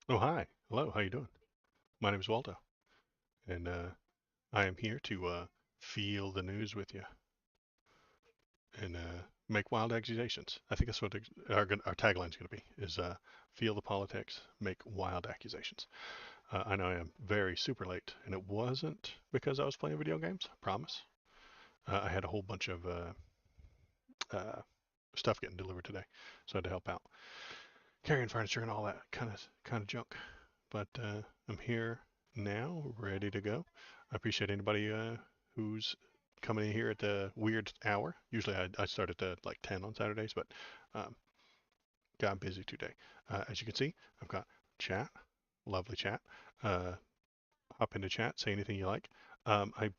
Oh, hi. Hello. How you doing? My name is Waldo, and I am here to feel the news with you and make wild accusations. I think that's what our tagline is going to be: is feel the politics, make wild accusations. I know I am very super late, and it wasn't because I was playing video games. I promise. I had a whole bunch of uh, stuff getting delivered today, so I had to help out, carrying furniture and all that kind of junk. But I'm here now, ready to go. I appreciate anybody who's coming in here at the weird hour. Usually I start at like 10 on Saturdays, but um, got busy today. As you can see, I've got chat, lovely chat. Uh, Hop into chat, say anything you like. I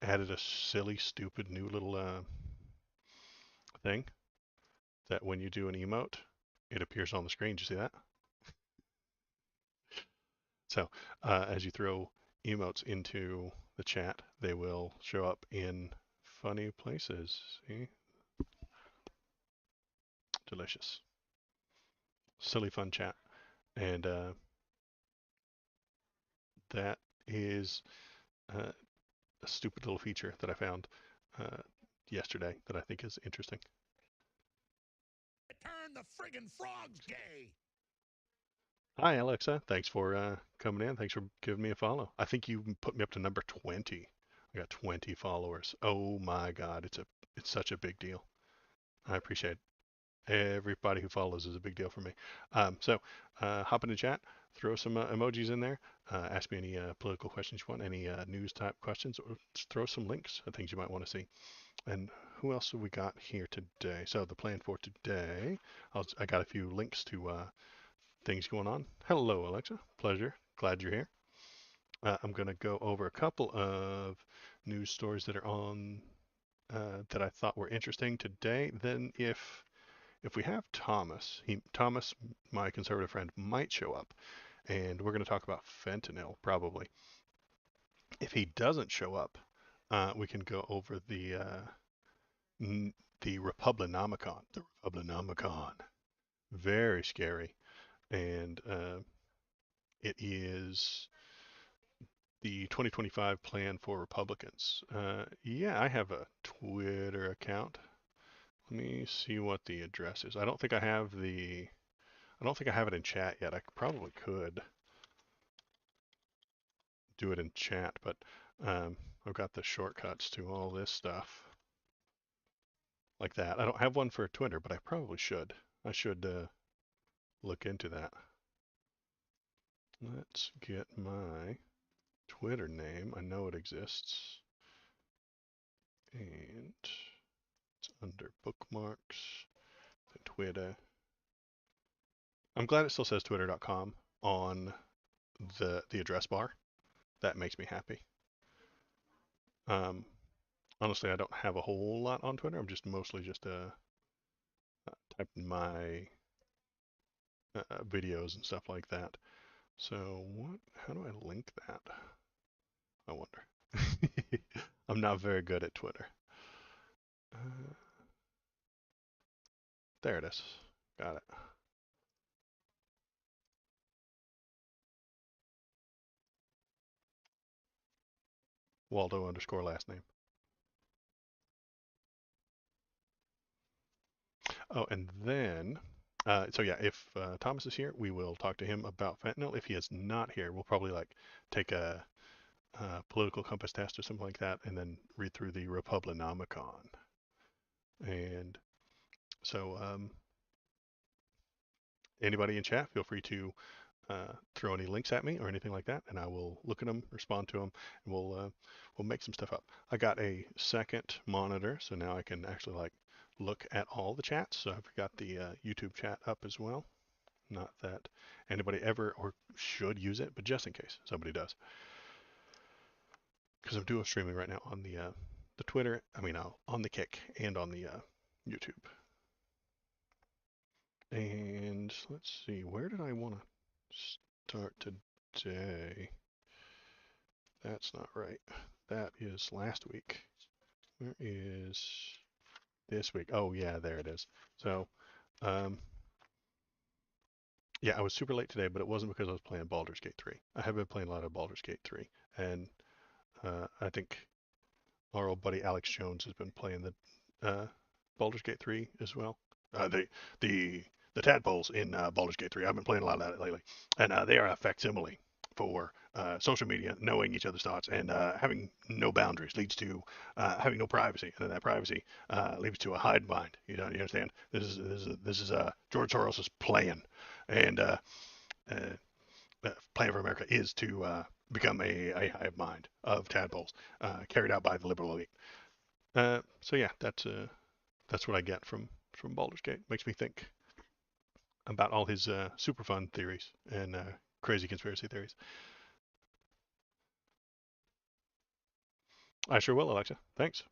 added a silly, stupid new little thing that when you do an emote, it appears on the screen. Did you see that? So as you throw emotes into the chat, they will show up in funny places. See? Delicious. Silly fun chat. And that is uh, a stupid little feature that I found uh, yesterday that I think is interesting. Turn the friggin' frogs gay. Hi, Alexa. Thanks for coming in. Thanks for giving me a follow. I think you put me up to number 20. I got 20 followers. Oh my God, it's such a big deal. I appreciate it. Everybody who follows is a big deal for me. Hop in the chat, throw some emojis in there, ask me any political questions you want, any news type questions, or just throw some links of things you might want to see. And who else have we got here today? So the plan for today, I got a few links to things going on. Hello, Alexa. Pleasure. Glad you're here. I'm going to go over a couple of news stories that are on that I thought were interesting today. Then, if we have Thomas, my conservative friend, might show up, and we're going to talk about fentanyl probably. If he doesn't show up, we can go over the Republicanomicon. The Republicanomicon, very scary, and it is the 2025 plan for Republicans. Yeah, I have a Twitter account. Let me see what the address is. I don't think I have it in chat yet. I probably could do it in chat, but I've got the shortcuts to all this stuff like that. I don't have one for Twitter, but I probably should. I should look into that. Let's get my Twitter name. I know it exists. And it's under bookmarks, the Twitter. I'm glad it still says twitter.com on the address bar. That makes me happy. Um, Honestly, I don't have a whole lot on Twitter. I'm just mostly just typing my videos and stuff like that. So what? How do I link that? I wonder. I'm not very good at Twitter. Uh, there it is. Got it. Waldo underscore last name. Oh, and then, so yeah, if Thomas is here, we will talk to him about fentanyl. If he is not here, we'll probably like take a political compass test or something like that, and then read through the Republicanomicon. And so, anybody in chat, feel free to throw any links at me or anything like that, and I will look at them, respond to them, and we'll make some stuff up. I got a second monitor, so now I can actually like look at all the chats. So I've got the YouTube chat up as well. Not that anybody ever or should use it, but just in case somebody does, because I'm dual streaming right now on the Twitter. I mean, on the Kick and on the YouTube. And let's see, where did I want to start today? That's not right. That is last week. Where is this week? Oh yeah, there it is. So, um, Yeah, I was super late today, but it wasn't because I was playing Baldur's Gate 3. I have been playing a lot of Baldur's Gate 3, and I think our old buddy Alex Jones has been playing the Baldur's Gate 3 as well. The the the tadpoles in Baldur's Gate 3. I've been playing a lot of that lately, and they are a facsimile for social media, knowing each other's thoughts, and having no boundaries leads to having no privacy, and then that privacy leads to a hide bind. You understand? This is George Soros's plan, and uh, Plan for America is to become a hive mind of tadpoles carried out by the liberal elite. So yeah, that's what I get from Baldur's Gate. Makes me think about all his super fun theories and crazy conspiracy theories. I sure will, Alexa. Thanks.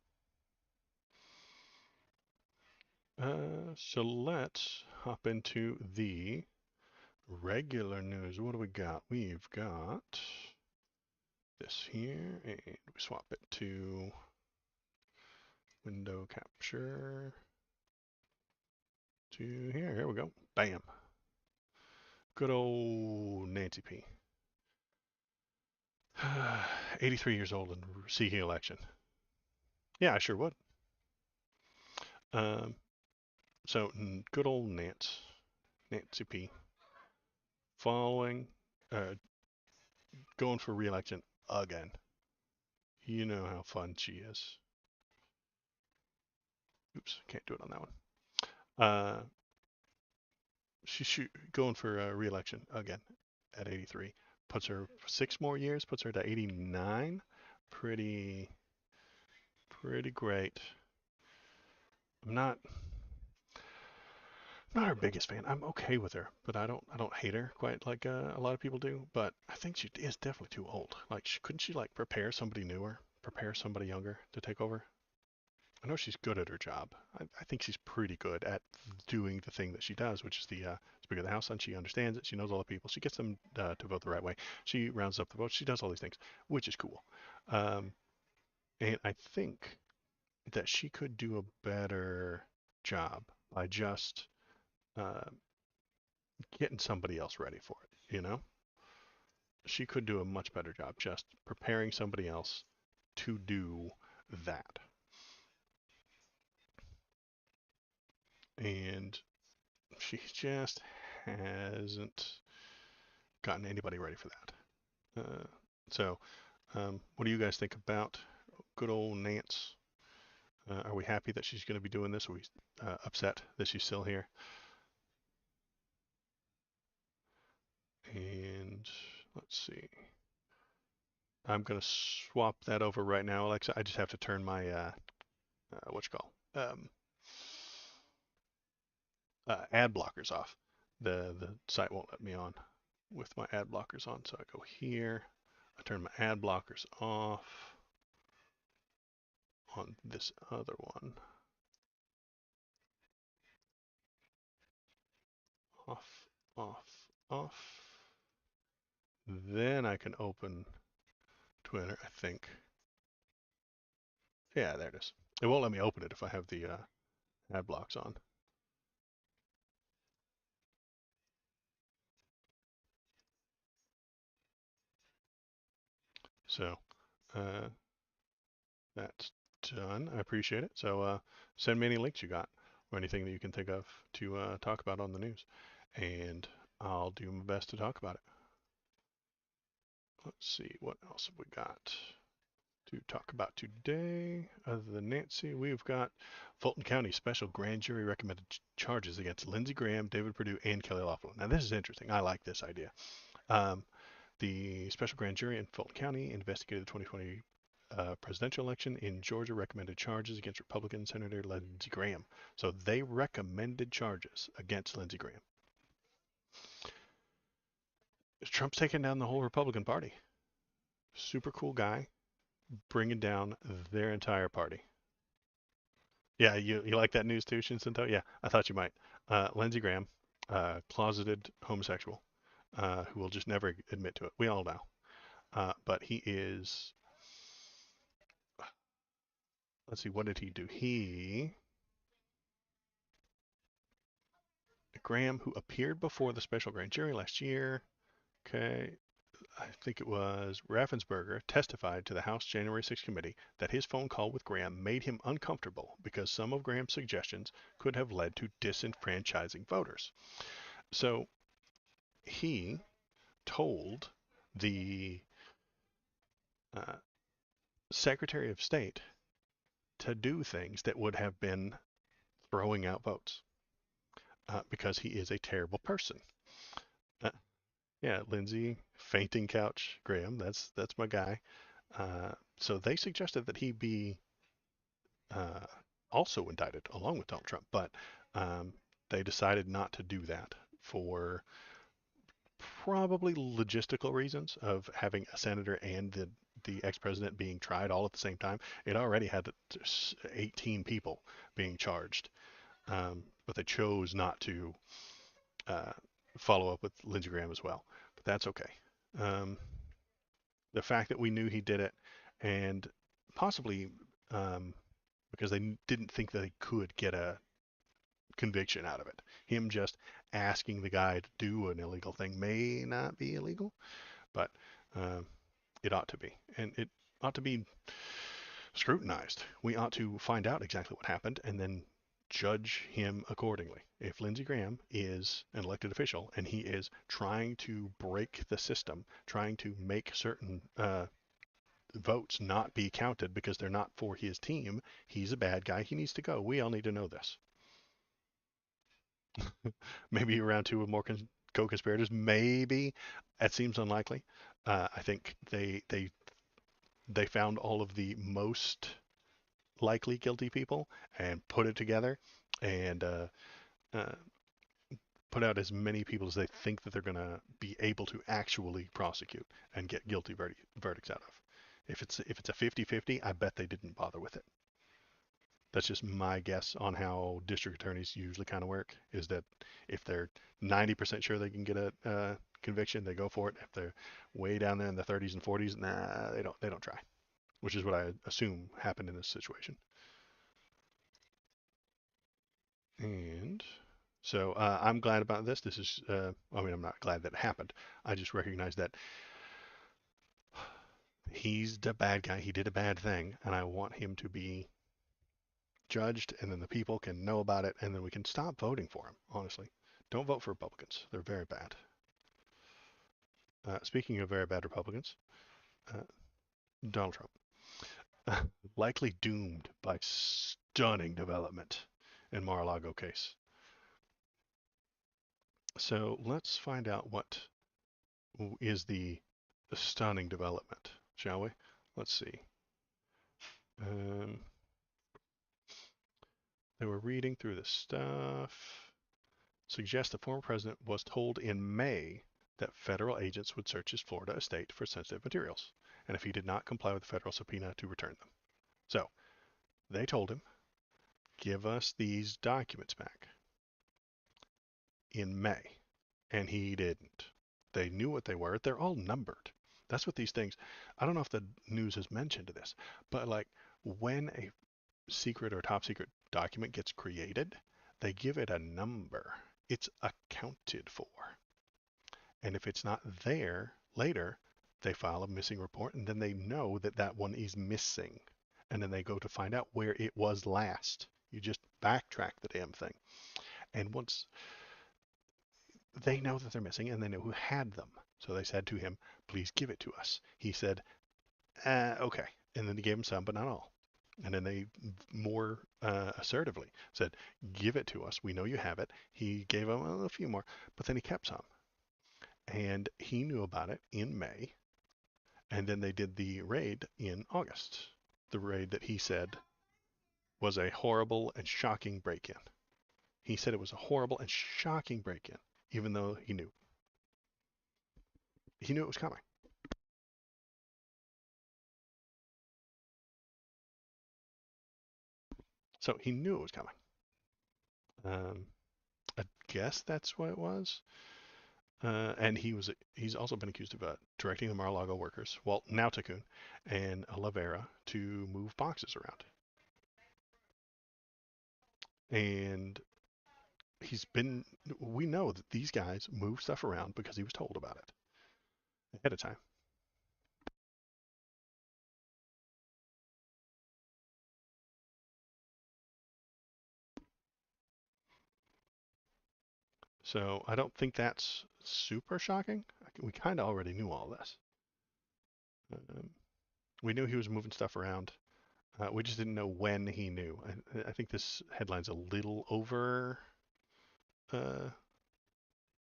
So let's hop into the regular news. What do we got? We've got this here, and we swap it to window capture to here. Here we go. Bam. Good old Nancy P. 83 years old and seeking election. Yeah, I sure would. Um, so good old Nancy P. Following, uh, going for re-election again. You know how fun she is. Oops, can't do it on that one. Uh, she's going for re-election again at 83. Puts her 6 more years. Puts her to 89. Pretty, pretty great. I'm not her biggest fan. I'm okay with her, but I don't hate her quite like a lot of people do. But I think she is definitely too old. Like, couldn't she like prepare somebody newer, prepare somebody younger to take over? I know she's good at her job. I think she's pretty good at doing the thing that she does, which is the Speaker of the House, and she understands it. She knows all the people. She gets them to vote the right way. She rounds up the votes. She does all these things, which is cool. Um, and I think that she could do a better job by just uh, getting somebody else ready for it. She could do a much better job just preparing somebody else to do that. And she just hasn't gotten anybody ready for that. So, what do you guys think about good old Nance? Are we happy that she's going to be doing this? Are we upset that she's still here? And let's see. I'm going to swap that over right now, Alexa. I just have to turn my what you call ad blockers off. The site won't let me on with my ad blockers on, so I go here. I turn my ad blockers off on this other one. Off, off, off. Then I can open Twitter, I think. Yeah, there it is. It won't let me open it if I have the ad blocks on. So uh, that's done. I appreciate it. So send me any links you got or anything that you can think of to talk about on the news, and I'll do my best to talk about it. Let's see, what else have we got to talk about today? Other than Nancy, we've got Fulton County Special Grand Jury recommended charges against Lindsey Graham, David Perdue, and Kelly Loeffler. Now, this is interesting. I like this idea. Um, the Special Grand Jury in Fulton County investigated the 2020 presidential election in Georgia, recommended charges against Republican Senator Lindsey Graham. So they recommended charges against Lindsey Graham. Trump's taking down the whole Republican Party. Super cool guy, bringing down their entire party. Yeah, you like that news too, Shinsinto? Yeah, I thought you might. Lindsey Graham, closeted homosexual, who will just never admit to it. We all know. But he is. Let's see, what did he do? He Graham, who appeared before the special grand jury last year, okay, I think it was Raffensperger, testified to the House January 6 committee that his phone call with Graham made him uncomfortable because some of Graham's suggestions could have led to disenfranchising voters. So he told the uh, Secretary of State to do things that would have been throwing out votes because he is a terrible person. Uh, yeah, Lindsey, fainting couch, Graham, that's my guy. So they suggested that he be uh, also indicted along with Donald Trump, but um, they decided not to do that for probably logistical reasons of having a senator and the ex-president being tried all at the same time. It already had 18 people being charged, but they chose not to uh, follow up with Lindsey Graham as well. But that's okay. Um, the fact that we knew he did it, and possibly because they didn't think that they could get a conviction out of it. Him just asking the guy to do an illegal thing may not be illegal, but um, it ought to be. And it ought to be scrutinized. We ought to find out exactly what happened and then judge him accordingly. If Lindsey Graham is an elected official and he is trying to break the system, trying to make certain votes not be counted because they're not for his team, he's a bad guy. He needs to go. We all need to know this. Maybe around two or more co-conspirators. Maybe that seems unlikely. I think they found all of the most likely guilty people and put it together and uh, put out as many people as they think that they're going to be able to actually prosecute and get guilty verdicts out of. If it's a 50-50, I bet they didn't bother with it. That's just my guess on how district attorneys usually kind of work. Is that if they're 90% sure they can get a conviction, they go for it. If they're way down there in the 30s and 40s, nah, they don't try. Which is what I assume happened in this situation. And so I'm glad about this. This is, I mean, I'm not glad that it happened. I just recognize that he's the bad guy. He did a bad thing, and I want him to be judged, and then the people can know about it, and then we can stop voting for him, honestly. Don't vote for Republicans. They're very bad. Speaking of very bad Republicans, uh, Donald Trump. Likely doomed by stunning development in Mar-a-Lago case. So let's find out what is the stunning development, shall we? Let's see. Um, they were reading through the stuff. Suggests the former president was told in May that federal agents would search his Florida estate for sensitive materials, and if he did not comply with the federal subpoena, to return them. So they told him, give us these documents back in May, and he didn't. They knew what they were. They're all numbered. That's what these things, I don't know if the news has mentioned this, but like when a secret or top secret document gets created, they give it a number. It's accounted for. And if it's not there later, they file a missing report and then they know that that one is missing. And then they go to find out where it was last. You just backtrack the damn thing. And once they know that they're missing and they know who had them. So they said to him, please give it to us. He said, okay. And then he gave him some, but not all. And then they more assertively said, give it to us. We know you have it. He gave him a few more, but then he kept some. And he knew about it in May. And then they did the raid in August. The raid that he said was a horrible and shocking break in. He said it was a horrible and shocking break in, even though he knew. He knew it was coming. So he knew it was coming. Um, I guess that's what it was. And he's also been accused of directing the Mar-a-Lago workers, well, now Takun, and Lavera to move boxes around. And he's been. We know that these guys move stuff around because he was told about it ahead of time. So I don't think that's super shocking. We kind of already knew all this. Um, we knew he was moving stuff around. We just didn't know when he knew. I think this headline's a little over uh,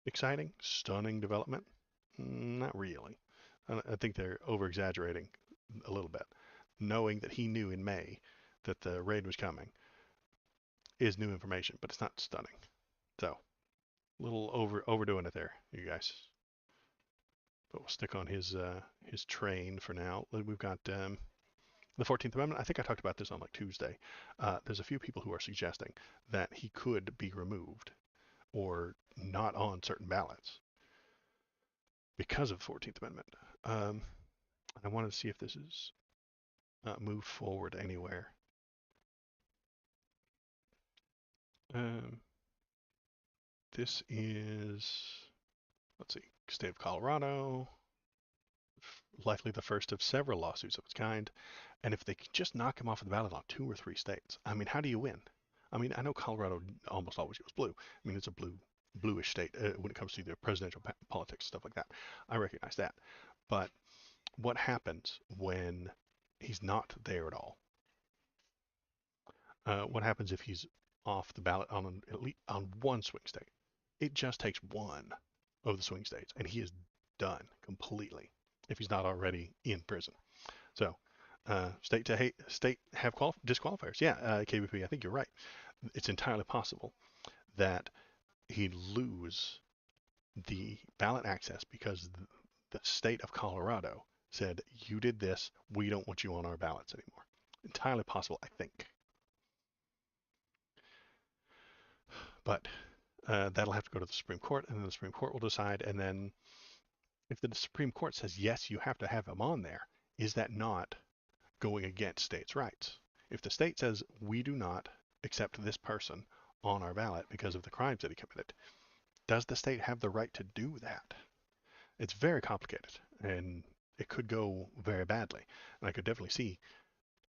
exciting, stunning development. Not really. I think they're over exaggerating a little bit. Knowing that he knew in May that the raid was coming is new information, but it's not stunning. So a little overdoing it there, you guys. But we'll stick on his train for now. We've got the 14th Amendment. I think I talked about this on like Tuesday. There's a few people who are suggesting that he could be removed or not on certain ballots because of the 14th Amendment. Um, and I wanted to see if this is moved forward anywhere. Um, this is, let's see, state of Colorado, likely the first of several lawsuits of its kind. And if they could just knock him off of the ballot on 2 or 3 states, I mean, how do you win? I mean, I know Colorado almost always goes blue. I mean, it's a bluish state when it comes to the presidential politics, stuff like that. I recognize that. But what happens when he's not there at all? What happens if he's off the ballot at least on one swing state? It just takes one of the swing states, and he is done completely if he's not already in prison. So, state have disqualifiers. Yeah, KBP, I think you're right. It's entirely possible that he'd lose the ballot access because the state of Colorado said, you did this, we don't want you on our ballots anymore. Entirely possible, I think. But that'll have to go to the Supreme Court, and then the Supreme Court will decide. And then if the Supreme Court says, yes, you have to have him on there, is that not going against states' rights? If the state says, we do not accept this person on our ballot because of the crimes that he committed, does the state have the right to do that? It's very complicated, and it could go very badly. And I could definitely see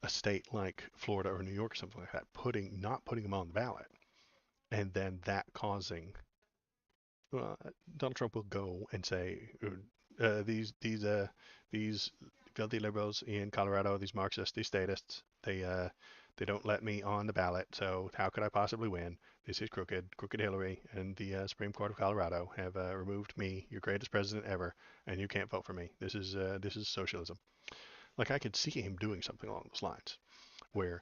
a state like Florida or New York or something like that not putting them on the ballot, and then that causing uh, Donald Trump will go and say these filthy liberals in Colorado, these Marxists, these statists, they don't let me on the ballot. So how could I possibly win? This is crooked Hillary, and the Supreme Court of Colorado have removed me, your greatest president ever, and you can't vote for me. This is socialism. Like I could see him doing something along those lines, where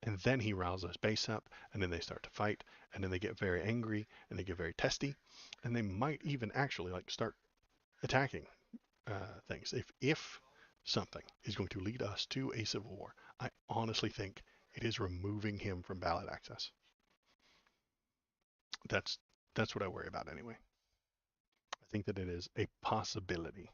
and then he riles his base up, and then they start to fight, and then they get very angry, and they get very testy, and they might even actually like start attacking things. If something is going to lead us to a civil war, I honestly think it is removing him from ballot access. That's that's what I worry about anyway. I think that it is a possibility.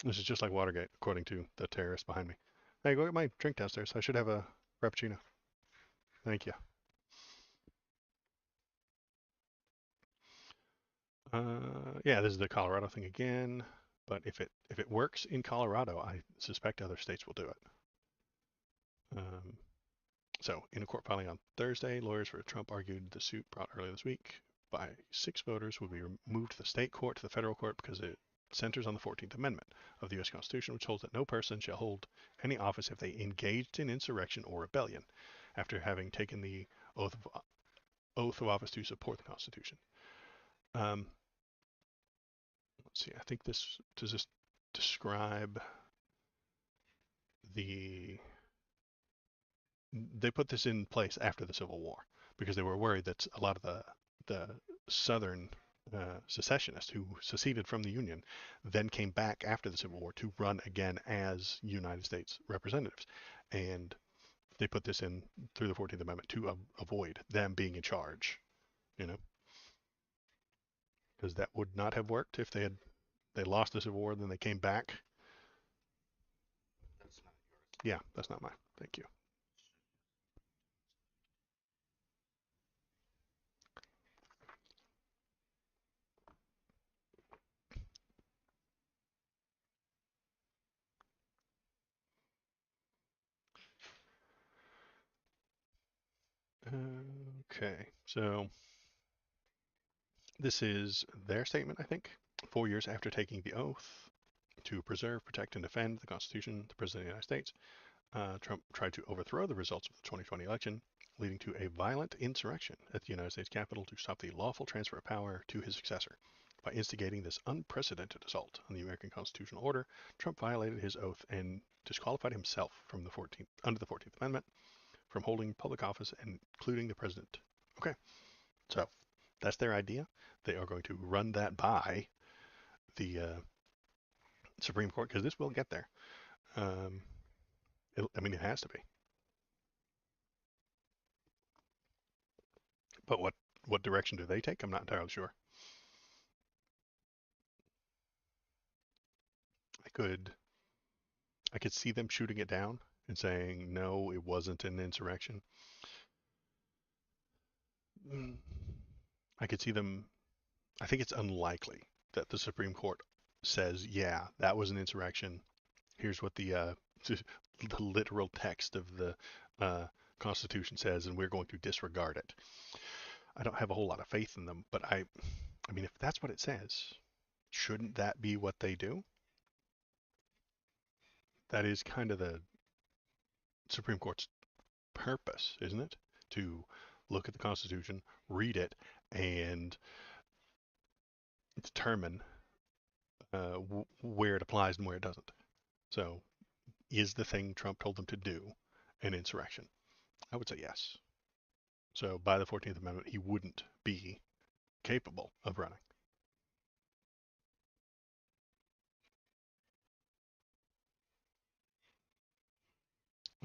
This is just like Watergate, according to the terrorist behind me. Hey, go get my drink downstairs. I should have a frappuccino. Thank you. Yeah, this is the Colorado thing again. But if it works in Colorado, I suspect other states will do it. Um, so, in a court filing on Thursday, lawyers for Trump argued the suit brought earlier this week by 6 voters would be moved to the state court to the federal court because it centers on the 14th Amendment of the U.S. Constitution, which holds that no person shall hold any office if they engaged in insurrection or rebellion after having taken the oath of office to support the Constitution. Um, let's see. I think this does this describe the they put this in place after the Civil War because they were worried that a lot of the Southern secessionists who seceded from the Union then came back after the Civil War to run again as United States representatives, and they put this in through the 14th Amendment to avoid them being in charge, you know, because that would not have worked if They lost the Civil War, then they came back. Yeah, that's not mine. Thank you. Okay, so this is their statement, I think. 4 years after taking the oath to preserve, protect, and defend the Constitution, the President of the United States, Trump tried to overthrow the results of the 2020 election, leading to a violent insurrection at the United States Capitol to stop the lawful transfer of power to his successor. By instigating this unprecedented assault on the American constitutional order, Trump violated his oath and disqualified himself from the 14th under the 14th Amendment from holding public office, including the president. Okay, so that's their idea. They are going to run that by the Supreme Court because this will get there. Um, I mean, it has to be. But what direction do they take? I'm not entirely sure. I could I could see them shooting it down and saying no, it wasn't an insurrection. Mm, I could see them. I think it's unlikely that the Supreme Court says, yeah, that was an insurrection. Here's what the literal text of the uh, Constitution says, and we're going to disregard it. I don't have a whole lot of faith in them, but I mean, if that's what it says, shouldn't that be what they do? That is kind of the Supreme Court's purpose, isn't it? To look at the Constitution, read it, and determine where it applies and where it doesn't. So, is the thing Trump told them to do an insurrection? I would say yes. So, by the 14th Amendment, he wouldn't be capable of running.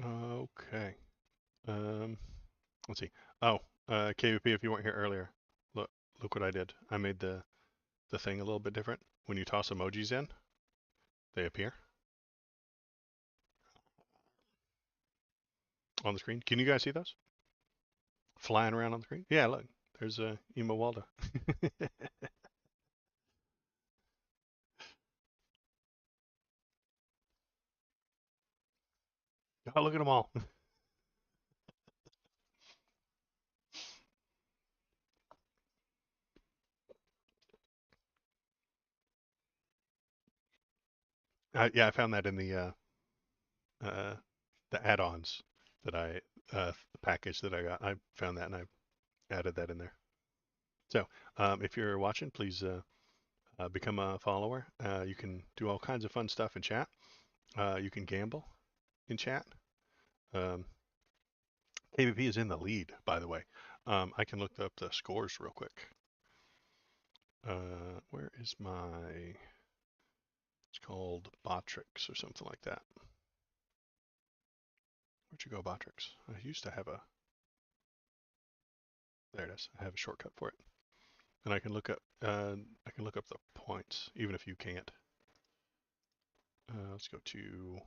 Okay. Um, let's see. Oh, KVP, if you weren't here earlier, look what I did. I made the thing a little bit different. When you toss emojis in, they appear on the screen. Can you guys see those flying around on the screen? Yeah, look. There's Emo Waldo. Oh, look at them all. Yeah, I found that in uh, the add-ons that the package that I got. I found that and I added that in there. So if you're watching, please become a follower. You can do all kinds of fun stuff in chat. You can gamble in chat. Um, KVP is in the lead, by the way. I can look up the scores real quick. Where is my? It's called Botrix or something like that. Where'd you go, Botrix? I used to have a. There it is. I have a shortcut for it, and I can look up the points even if you can't. Let's go to.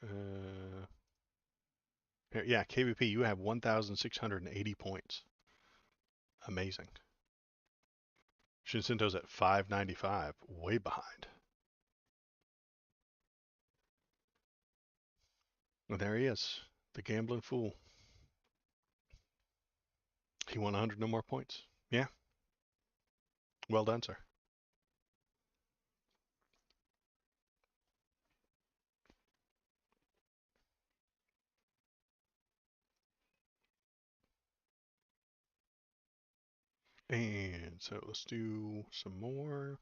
Uh, Here, yeah, KVP. You have 1,680 points. Amazing. Shinsento's at 595, way behind. And there he is, the gambling fool. He won 100 no more points. Yeah, well done, sir. And so let's do some more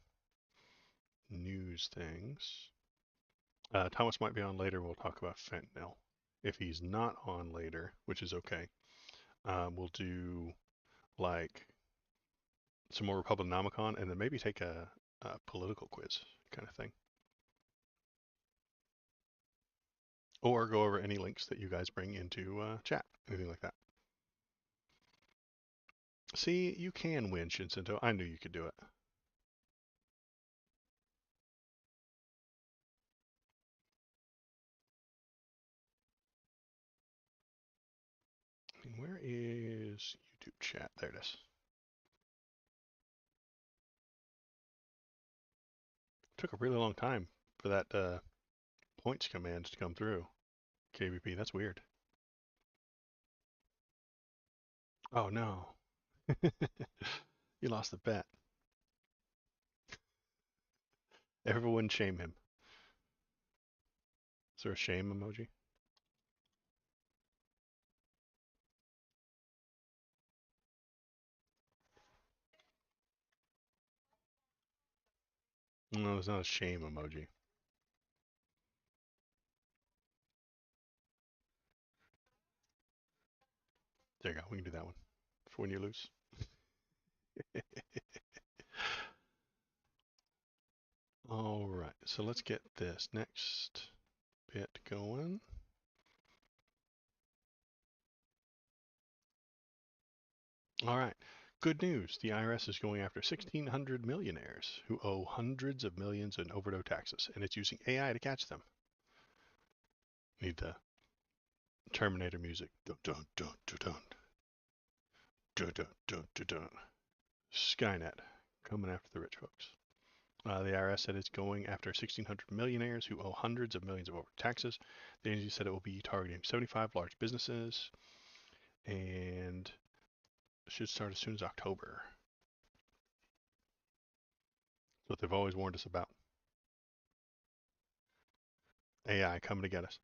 news things. Thomas might be on later. We'll talk about fentanyl. If he's not on later, which is okay, we'll do like some more Republicanomicon and then maybe take a political quiz kind of thing. Or go over any links that you guys bring into chat, anything like that. See, you can win, Shinsento. I knew you could do it. Where is YouTube chat? There it is. Took a really long time for that points command to come through. KBP, that's weird. Oh no. You lost the bet. Everyone shame him. Is there a shame emoji? No, there's not a shame emoji. There you go. We can do that one for when you lose. All right. So let's get this next bit going. All right. Good news. The IRS is going after 1,600 millionaires who owe hundreds of millions in overdue taxes, and it's using AI to catch them. Need the Terminator music. Dun dun dun dun dun dun dun dun dun dun. Skynet coming after the rich folks. The IRS said it's going after 1,600 millionaires who owe hundreds of millions of over taxes. The agency said it will be targeting 75 large businesses and should start as soon as October. That's what they've always warned us about. AI coming to get us.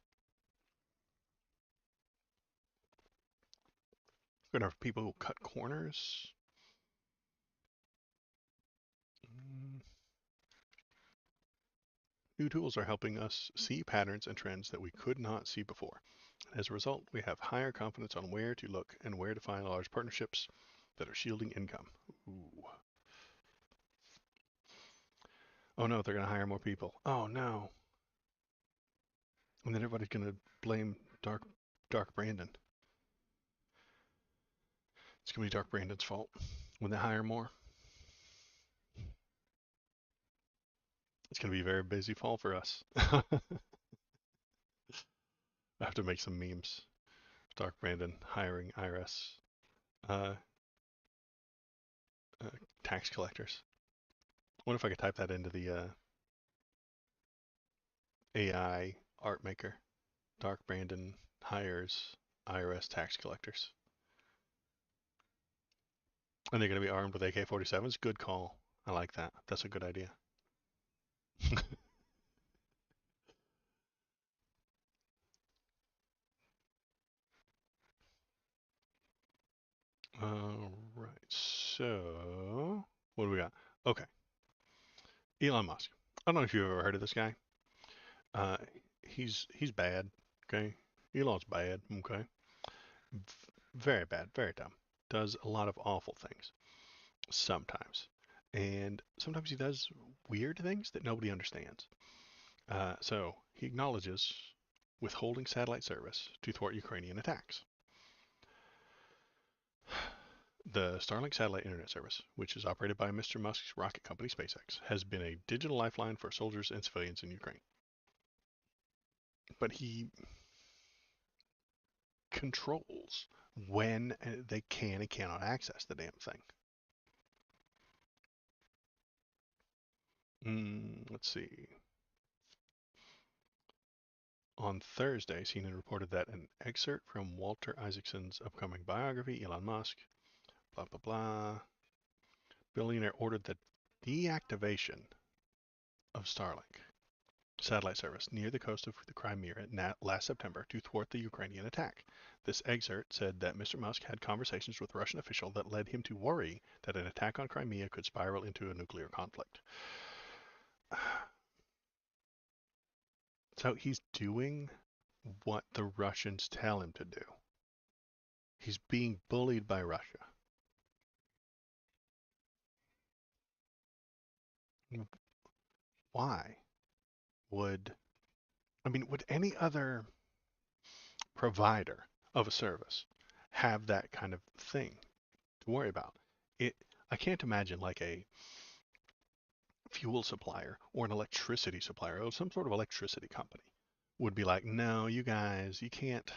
We're going to have people who cut corners. Mm. New tools are helping us see patterns and trends that we could not see before. As a result, we have higher confidence on where to look and where to find large partnerships that are shielding income. Ooh. Oh no, they're going to hire more people. Oh no. And then everybody's going to blame Dark Brandon. It's going to be Dark Brandon's fault when they hire more. It's going to be a very busy fall for us. I have to make some memes. Dark Brandon hiring IRS uh, uh, tax collectors. I wonder if I could type that into the AI art maker. Dark Brandon hires IRS tax collectors. And they're going to be armed with AK-47s? Good call. I like that. That's a good idea. All right. So, what do we got? Okay. Elon Musk. I don't know if you've ever heard of this guy. Uh, he's bad. Okay. Elon's bad. Okay. Very bad. Very dumb. Does a lot of awful things sometimes, and sometimes he does weird things that nobody understands. So he acknowledges withholding satellite service to thwart Ukrainian attacks. The Starlink satellite internet service, which is operated by Mr. Musk's rocket company SpaceX, has been a digital lifeline for soldiers and civilians in Ukraine. But he controls when they can and cannot access the damn thing. Let's see. On Thursday, CNN reported that an excerpt from Walter Isaacson's upcoming biography, Elon Musk, blah, blah, blah, billionaire ordered the deactivation of Starlink satellite service near the coast of the Crimea last September to thwart the Ukrainian attack. This excerpt said that Mr. Musk had conversations with a Russian official that led him to worry that an attack on Crimea could spiral into a nuclear conflict. So he's doing what the Russians tell him to do. He's being bullied by Russia. Why would, would any other provider of a service have that kind of thing to worry about? It, I can't imagine like a fuel supplier or an electricity supplier or some sort of electricity company would be like, no, you guys, you can't.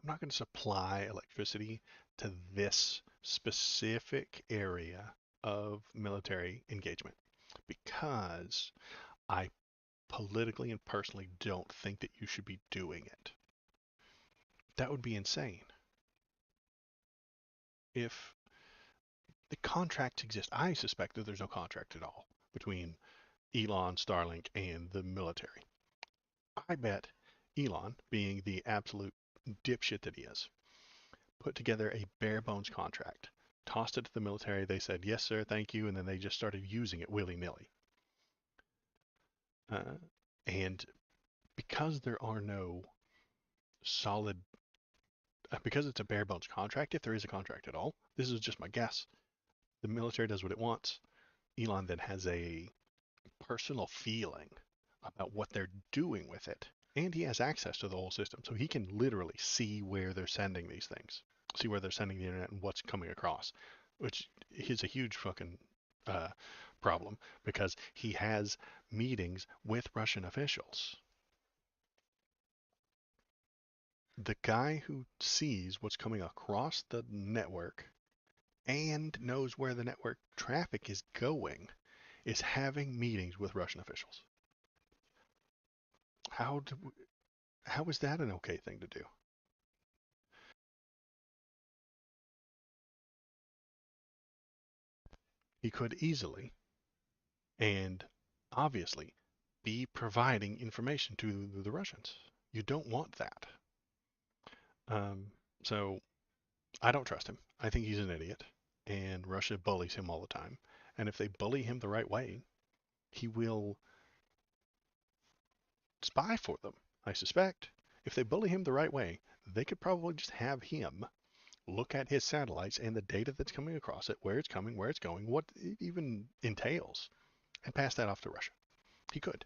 I'm not going to supply electricity to this specific area of military engagement because I politically and personally don't think that you should be doing it. That would be insane. If the contracts exist, I suspect that there's no contract at all between Elon, Starlink, and the military. I bet Elon, being the absolute dipshit that he is, put together a bare bones contract, tossed it to the military. They said, yes, sir, thank you. And then they just started using it willy nilly. Uh, and because there are no solid, because it's a bare bones contract, if there is a contract at all, this is just my guess. The military does what it wants. Elon then has a personal feeling about what they're doing with it. And he has access to the whole system. So he can literally see where they're sending these things, see where they're sending the internet and what's coming across, which is a huge fucking uh, problem because he has meetings with Russian officials. The guy who sees what's coming across the network and knows where the network traffic is going is having meetings with Russian officials. How do, how is that an okay thing to do? He could easily and obviously be providing information to the Russians. You don't want that. Um, so I don't trust him. I think he's an idiot, and Russia bullies him all the time. And if they bully him the right way, he will spy for them. I suspect if they bully him the right way, they could probably just have him look at his satellites and the data that's coming across it, where it's coming, where it's going, what it even entails, and pass that off to Russia. He could.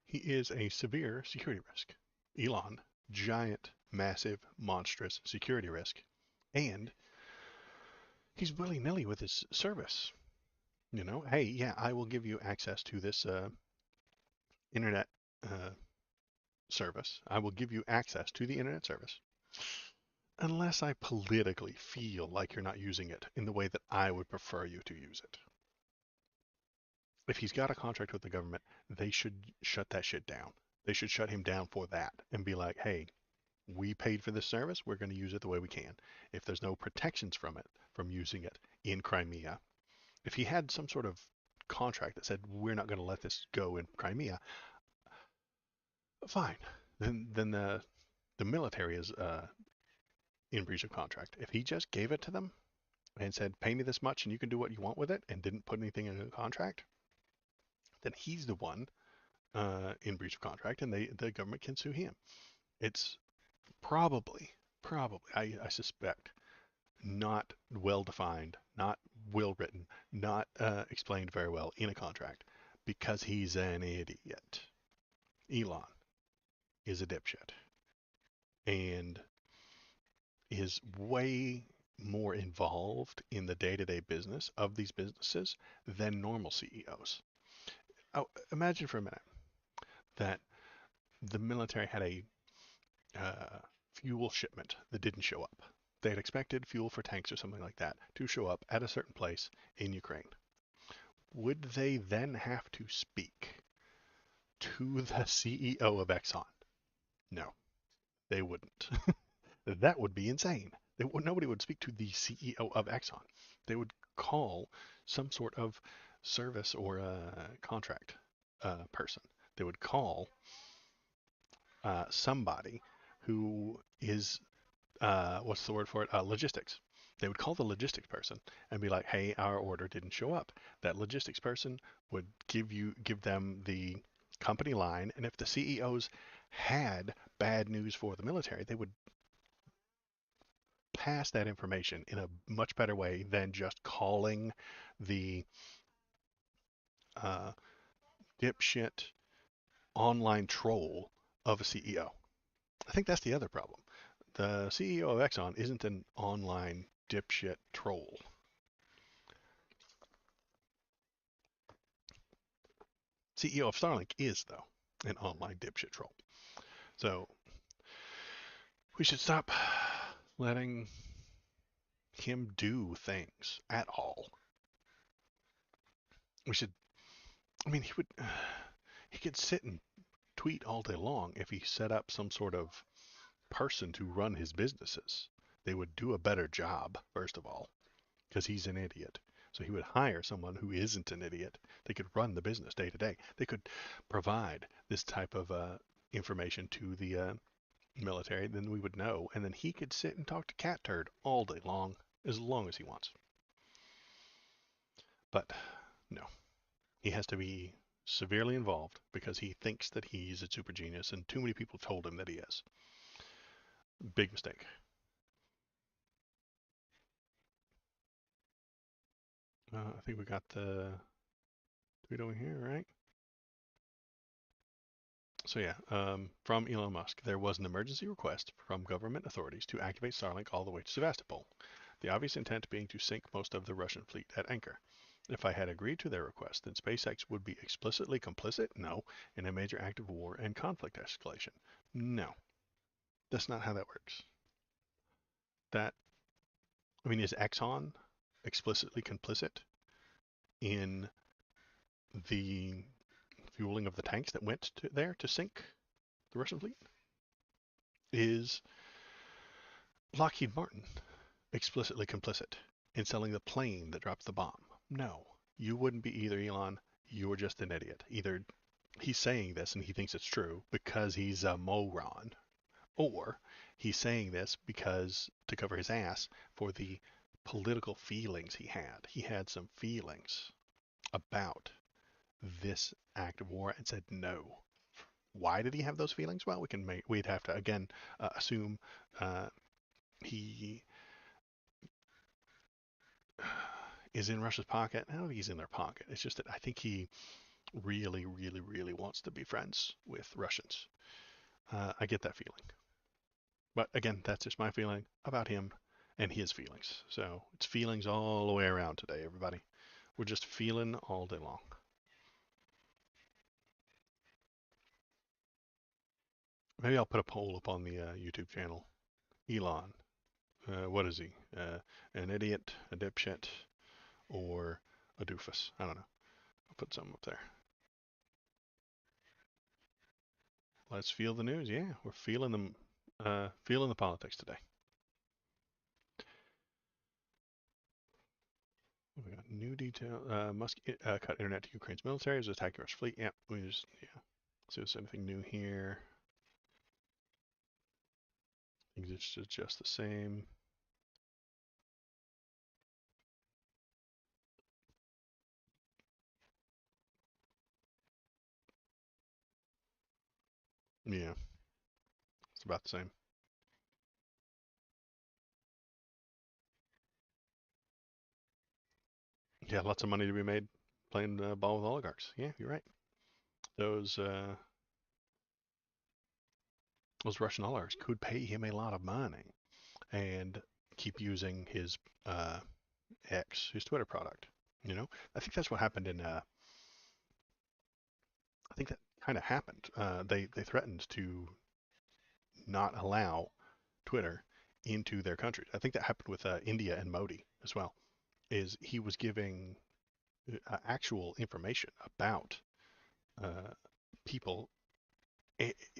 He is a severe security risk. Elon, giant, massive, monstrous security risk. And he's willy nilly with his service. You know, hey, yeah, I will give you access to this internet uh, service. I will give you access to the internet service unless I politically feel like you're not using it in the way that I would prefer you to use it. If he's got a contract with the government, they should shut that shit down. They should shut him down for that and be like, hey, we paid for this service. We're going to use it the way we can. If there's no protections from it, from using it in Crimea, if he had some sort of contract that said we're not going to let this go in Crimea, fine. Then the military is in breach of contract. If he just gave it to them and said pay me this much and you can do what you want with it and didn't put anything in a contract, then he's the one in breach of contract and the government can sue him. It's probably I suspect not well defined, not well written, not explained very well in a contract because he's an idiot. Elon is a dipshit and is way more involved in the day-to-day business of these businesses than normal CEOs. Oh, imagine for a minute that the military had a uh, fuel shipment that didn't show up. They had expected fuel for tanks or something like that to show up at a certain place in Ukraine. Would they then have to speak to the CEO of Exxon? No, they wouldn't. That would be insane. Nobody would speak to the CEO of Exxon. They would call some sort of service or contract person. They would call somebody who is what's the word for it? Logistics. They would call the logistics person and be like, "Hey, our order didn't show up." That logistics person would give them the company line, and if the CEOs had bad news for the military, they would pass that information in a much better way than just calling the uh, dipshit online troll of a CEO. I think that's the other problem. The CEO of Exxon isn't an online dipshit troll. CEO of Starlink is, though, an online dipshit troll. So we should stop letting him do things at all. We should, I mean, he could sit and tweet all day long if he set up some sort of person to run his businesses. They would do a better job, first of all, because he's an idiot. So he would hire someone who isn't an idiot. They could run the business day to day. They could provide this type of information to the military. Then we would know, and then he could sit and talk to Cat Turd all day long as he wants. But no, he has to be severely involved because he thinks that he's a super genius, and too many people told him that he is. Big mistake. I think we got the tweet over here, right? So yeah, from Elon Musk, there was an emergency request from government authorities to activate Starlink all the way to Sevastopol. The obvious intent being to sink most of the Russian fleet at anchor. If I had agreed to their request, then SpaceX would be explicitly complicit? No. In a major act of war and conflict escalation? No. That's not how that works. That, I mean, is Exxon explicitly complicit in the fueling of the tanks that went there to sink the Russian fleet? Is Lockheed Martin explicitly complicit in selling the plane that dropped the bomb? No. You wouldn't be either, Elon. You're just an idiot. Either he's saying this and he thinks it's true because he's a moron, or he's saying this because to cover his ass for the political feelings he had. He had some feelings about this act of war and said no. Why did he have those feelings? Well, we'd have to again assume uh, he is in Russia's pocket. I don't think he's in their pocket. It's just that I think he really, really, really wants to be friends with Russians. I get that feeling. But again, that's just my feeling about him and his feelings. So it's feelings all the way around today, everybody. We're just feeling all day long. Maybe I'll put a poll up on the YouTube channel. Elon, what is he? An idiot, a dipshit, or a doofus? I don't know. I'll put something up there. Let's feel the news. Yeah, we're feeling the politics today. We got new detail. Musk cut internet to Ukraine's military as attacking Russian fleet. Yeah, we just See if there's anything new here. Things are just the same. Yeah, it's about the same. Yeah, lots of money to be made playing ball with oligarchs. Yeah, you're right. Those uh, those Russian oligarchs could pay him a lot of money and keep using his uh, his Twitter product. You know, I think that's what happened in. I think that kind of happened. They threatened to not allow Twitter into their countries. I think that happened with India and Modi as well. Is he was giving actual information about uh, people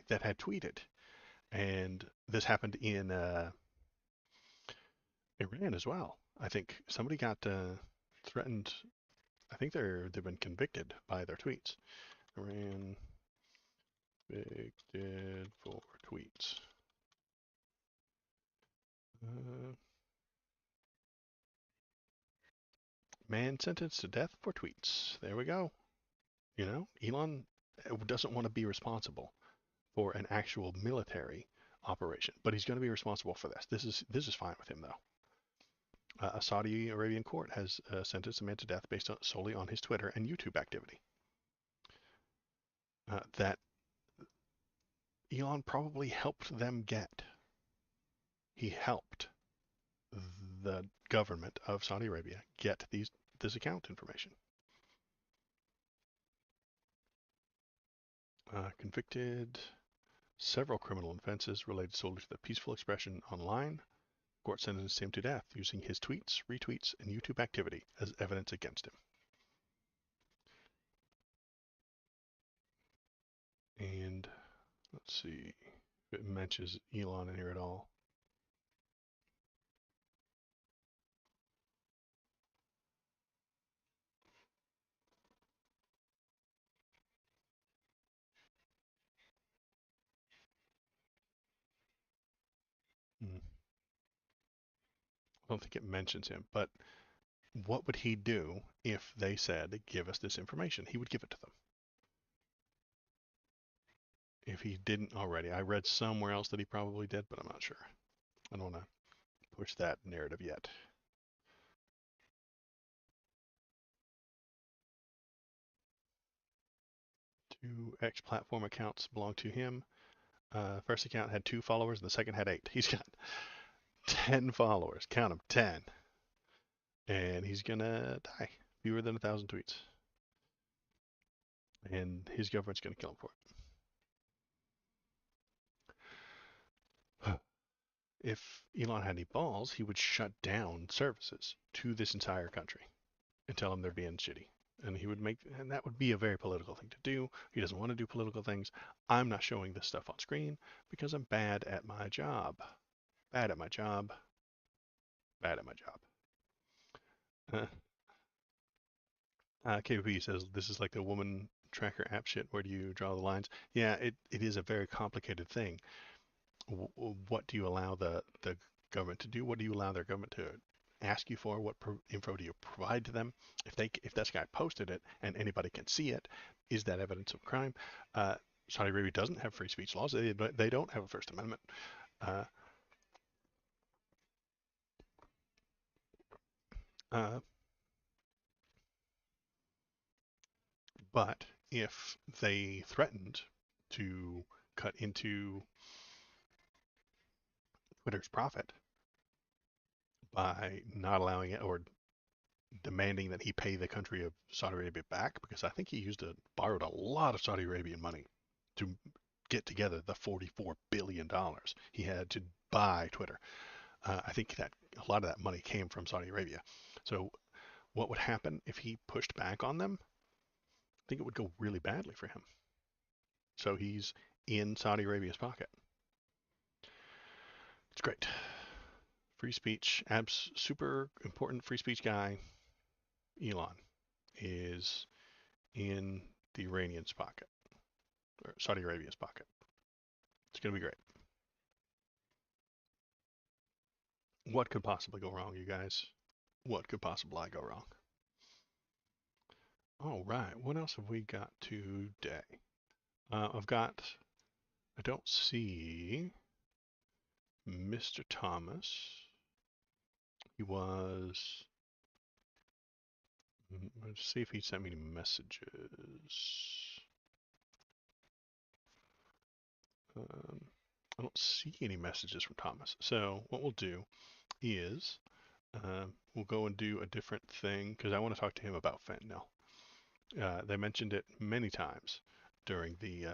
that had tweeted, and this happened in Iran as well. I think somebody got threatened. I think they've been convicted by their tweets. Iran convicted for tweets. Uh, Man sentenced to death for tweets. There we go. You know, Elon doesn't want to be responsible for an actual military operation, but he's going to be responsible for this. This is fine with him though. A Saudi Arabian court has sentenced a man to death based solely on his Twitter and YouTube activity. That Elon probably helped them get. He helped the government of Saudi Arabia get this account information. Convicted several criminal offenses related solely to the peaceful expression online. Court sentenced him to death using his tweets, retweets, and YouTube activity as evidence against him. And let's see if it mentions Elon in here at all. Hmm. I don't think it mentions him, but what would he do if they said, give us this information? He would give it to them. If he didn't already. I read somewhere else that he probably did, but I'm not sure. I don't want to push that narrative yet. Two X platform accounts belong to him. First account had 2 followers, and the second had 8. He's got 10 followers. Count them, 10. And he's gonna die. Fewer than 1,000 tweets. And his government's gonna kill him for it. If Elon had any balls, he would shut down services to this entire country and tell them they're being shitty. And he would make, and that would be a very political thing to do. He doesn't want to do political things. I'm not showing this stuff on screen because I'm bad at my job. Bad at my job. Bad at my job. KVP says this is like the woman tracker app shit. Where do you draw the lines? Yeah, it is a very complicated thing. What do you allow the government to do? What do you allow their government to ask you for? What info do you provide to them? If this guy posted it and anybody can see it, is that evidence of crime? Uh, Saudi Arabia doesn't have free speech laws. They don't have a First Amendment. Uh, uh, but if they threatened to cut into Twitter's profit by not allowing it or demanding that he pay the country of Saudi Arabia back, because I think he borrowed a lot of Saudi Arabian money to get together the $44 billion he had to buy Twitter. I think that a lot of that money came from Saudi Arabia. So what would happen if he pushed back on them? I think it would go really badly for him. So he's in Saudi Arabia's pocket. It's great. Free speech, super important free speech guy, Elon, is in the Iranian's pocket, or Saudi Arabia's pocket. It's going to be great. What could possibly go wrong, you guys? What could possibly go wrong? All right, what else have we got today? I don't see Mr. Thomas. He was, let's see if he sent me any messages. Um, I don't see any messages from Thomas. So what we'll do is we'll go and do a different thing because I want to talk to him about fentanyl. They mentioned it many times during the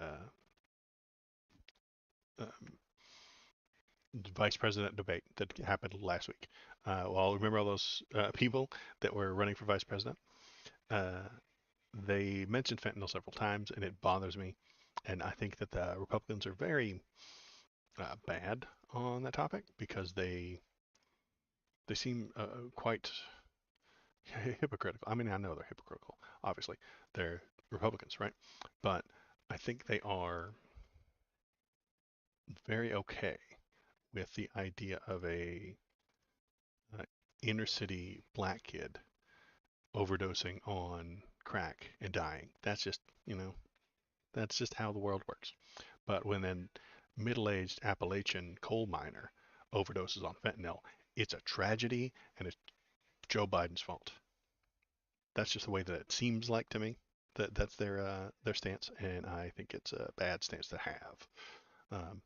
um, vice president debate that happened last week. Well, remember all those people that were running for vice president? Uh, they mentioned fentanyl several times, and it bothers me. And I think that the Republicans are very bad on that topic because they seem quite hypocritical. I mean, I know they're hypocritical. Obviously, they're Republicans, right? But I think they are very okay with the idea of a uh, inner city black kid overdosing on crack and dying. That's just, that's just how the world works. But when a middle-aged Appalachian coal miner overdoses on fentanyl, it's a tragedy and it's Joe Biden's fault. That's just the way that it seems like to me. That's their stance, and I think it's a bad stance to have. Um,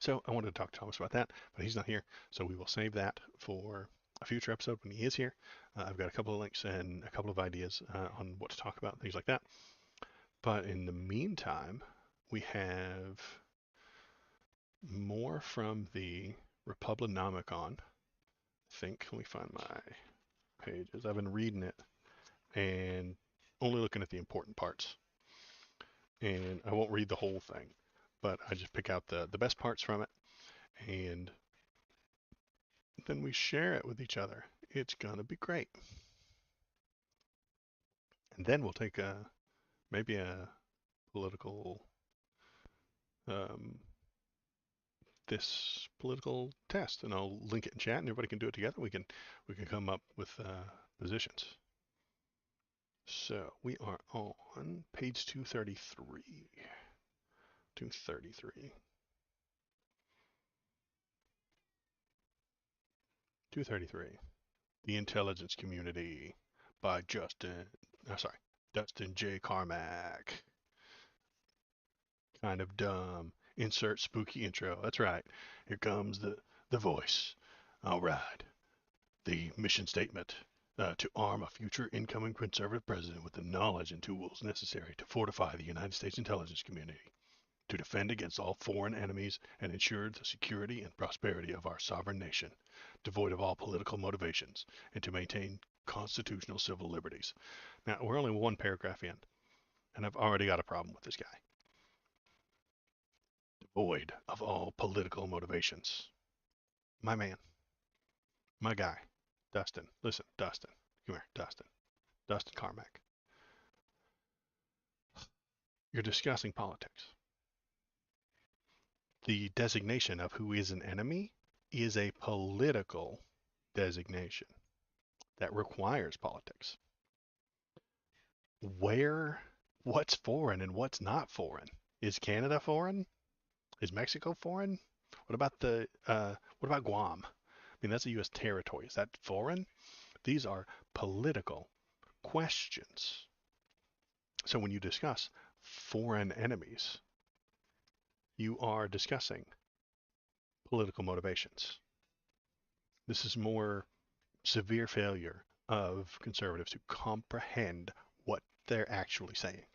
so I wanted to talk to Thomas about that, but he's not here, so we will save that for a future episode when he is here. I've got a couple of links and a couple of ideas on what to talk about, things like that. But in the meantime, we have more from the Republicanomicon. I think, let me find my pages. I've been reading it and only looking at the important parts. And I won't read the whole thing, but I just pick out the best parts from it, and then we share it with each other. It's gonna be great. And then we'll take maybe a political um, this political test, and I'll link it in chat, and everybody can do it together. We can come up with positions. So we are on page 233. 233. 233. The Intelligence Community by Dustin J. Carmack. Kind of dumb. Insert spooky intro. That's right. Here comes the voice. All right. The mission statement. To arm a future incoming conservative president with the knowledge and tools necessary to fortify the United States intelligence community, to defend against all foreign enemies and ensure the security and prosperity of our sovereign nation, devoid of all political motivations, and to maintain constitutional civil liberties. Now, we're only one paragraph in, and I've already got a problem with this guy. Devoid of all political motivations. My man, my guy, Dustin. Listen, Dustin. Come here, Dustin. Dustin Carmack. You're discussing politics. The designation of who is an enemy is a political designation that requires politics. Where, what's foreign and what's not foreign? Is Canada foreign? Is Mexico foreign? What about Guam? I mean, that's a U.S. territory. Is that foreign? These are political questions. So when you discuss foreign enemies, you are discussing political motivations. This is more severe failure of conservatives to comprehend what they're actually saying.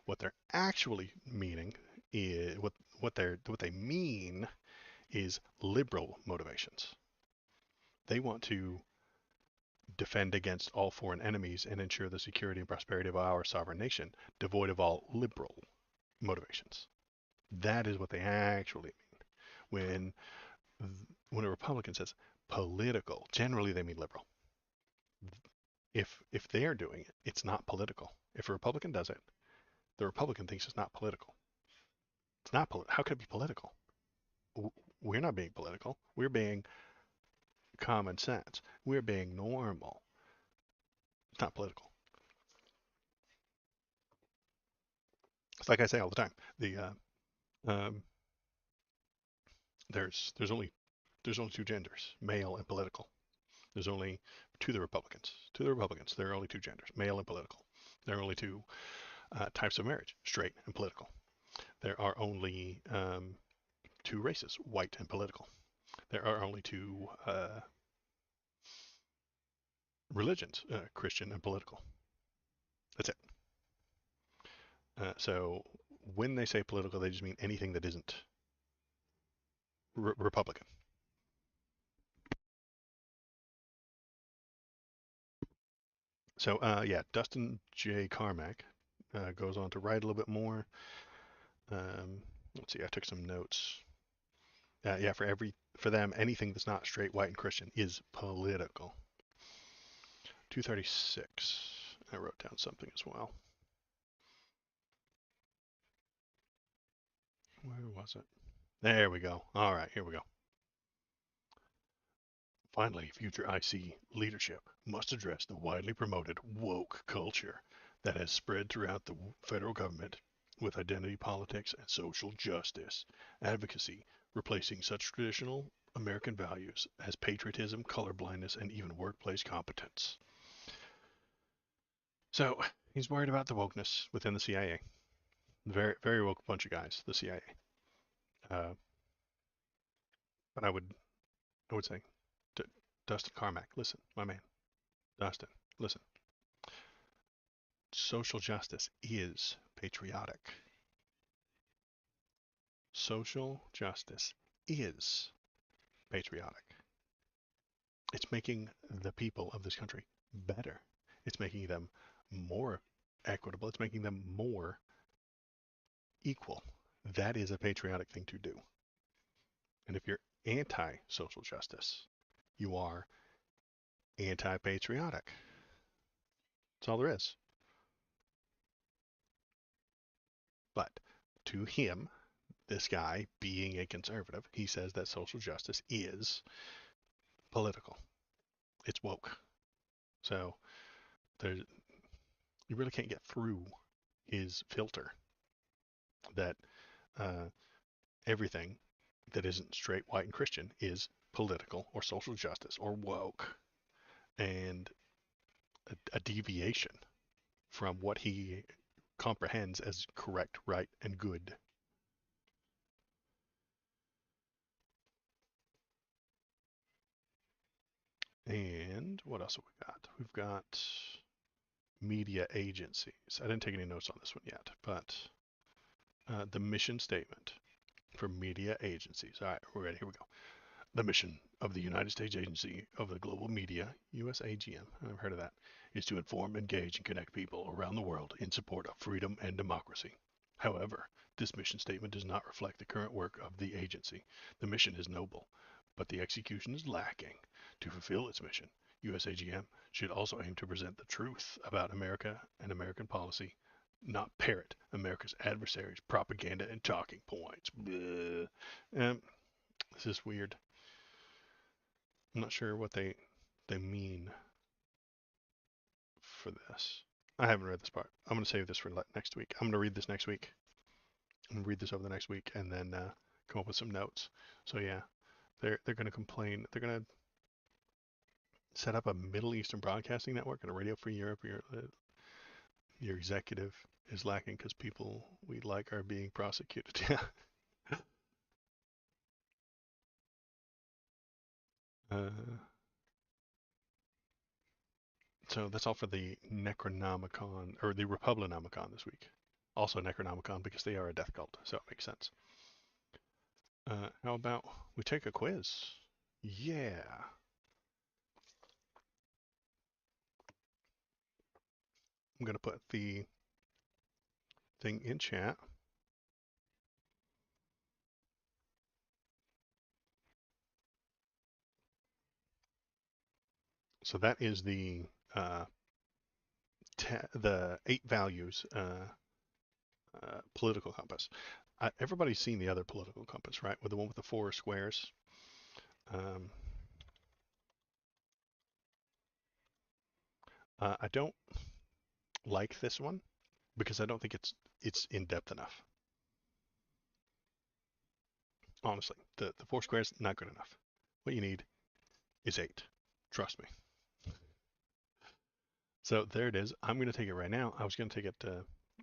What they're actually meaning is what they mean is liberal motivations. They want to defend against all foreign enemies and ensure the security and prosperity of our sovereign nation, devoid of all liberal motivations. That is what they actually mean. When a Republican says political, generally they mean liberal. If they are doing it, it's not political. If a Republican does it, the Republican thinks it's not political. It's not political. How could it be political? We're not being political. We're being common sense. We're being normal. It's not political. It's like I say all the time. Um, there's only two genders, male and political. There's only to the Republicans. To the Republicans, there are only two genders, male and political. There are only two types of marriage, straight and political. There are only two races, white and political. There are only two religions, Christian and political. That's it. So when they say political, they just mean anything that isn't Republican. So yeah, Dustin J. Carmack goes on to write a little bit more. Let's see, I took some notes. Yeah, for them, anything that's not straight, white, and Christian is political. 236. I wrote down something as well. Where was it? There we go. All right, here we go. Finally, future IC leadership must address the widely promoted woke culture that has spread throughout the federal government with identity politics and social justice advocacy replacing such traditional American values as patriotism, colorblindness, and even workplace competence. So he's worried about the wokeness within the CIA. Very, very woke bunch of guys, the CIA. But I would say, Dustin Carmack, listen, my man, Dustin, listen. Social justice is patriotic. Social justice is patriotic. It's making the people of this country better. It's making them more equitable. It's making them more equal. That is a patriotic thing to do. And if you're anti-social justice, you are anti-patriotic. That's all there is. But to him, this guy being a conservative, he says that social justice is political. It's woke. So there, you really can't get through his filter that uh, everything that isn't straight, white, and Christian is political or social justice or woke and a deviation from what he comprehends as correct, right, and good. And what else have we got? We've got media agencies. I didn't take any notes on this one yet, but the mission statement for media agencies. All right, we're ready. Here we go. The mission of the United States Agency of the Global Media, USAGM, I've heard of that, is to inform, engage, and connect people around the world in support of freedom and democracy. However, this mission statement does not reflect the current work of the agency. The mission is noble, but the execution is lacking. To fulfill its mission, USAGM should also aim to present the truth about America and American policy, not parrot America's adversaries' propaganda and talking points. This is weird. I'm not sure what they mean for this. I haven't read this part. I'm going to save this for next week. I'm going to read this next week. I'm going to read this over the next week and then come up with some notes. So yeah, they're going to complain. They're going to set up a Middle Eastern broadcasting network and a Radio Free Europe. Your executive is lacking because people we like are being prosecuted. Yeah. uh, so that's all for the Necronomicon or the Republicanomicon this week. Also Necronomicon because they are a death cult, so it makes sense. How about we take a quiz? Yeah. I'm going to put the thing in chat. So that is uh, the 8 values political compass. Everybody's seen the other political compass, right? With the one with the 4 squares. Um, I don't like this one because I don't think it's in depth enough. Honestly, the 4 squares not good enough. What you need is 8. Trust me. So there it is. I'm going to take it right now. I was going to take it.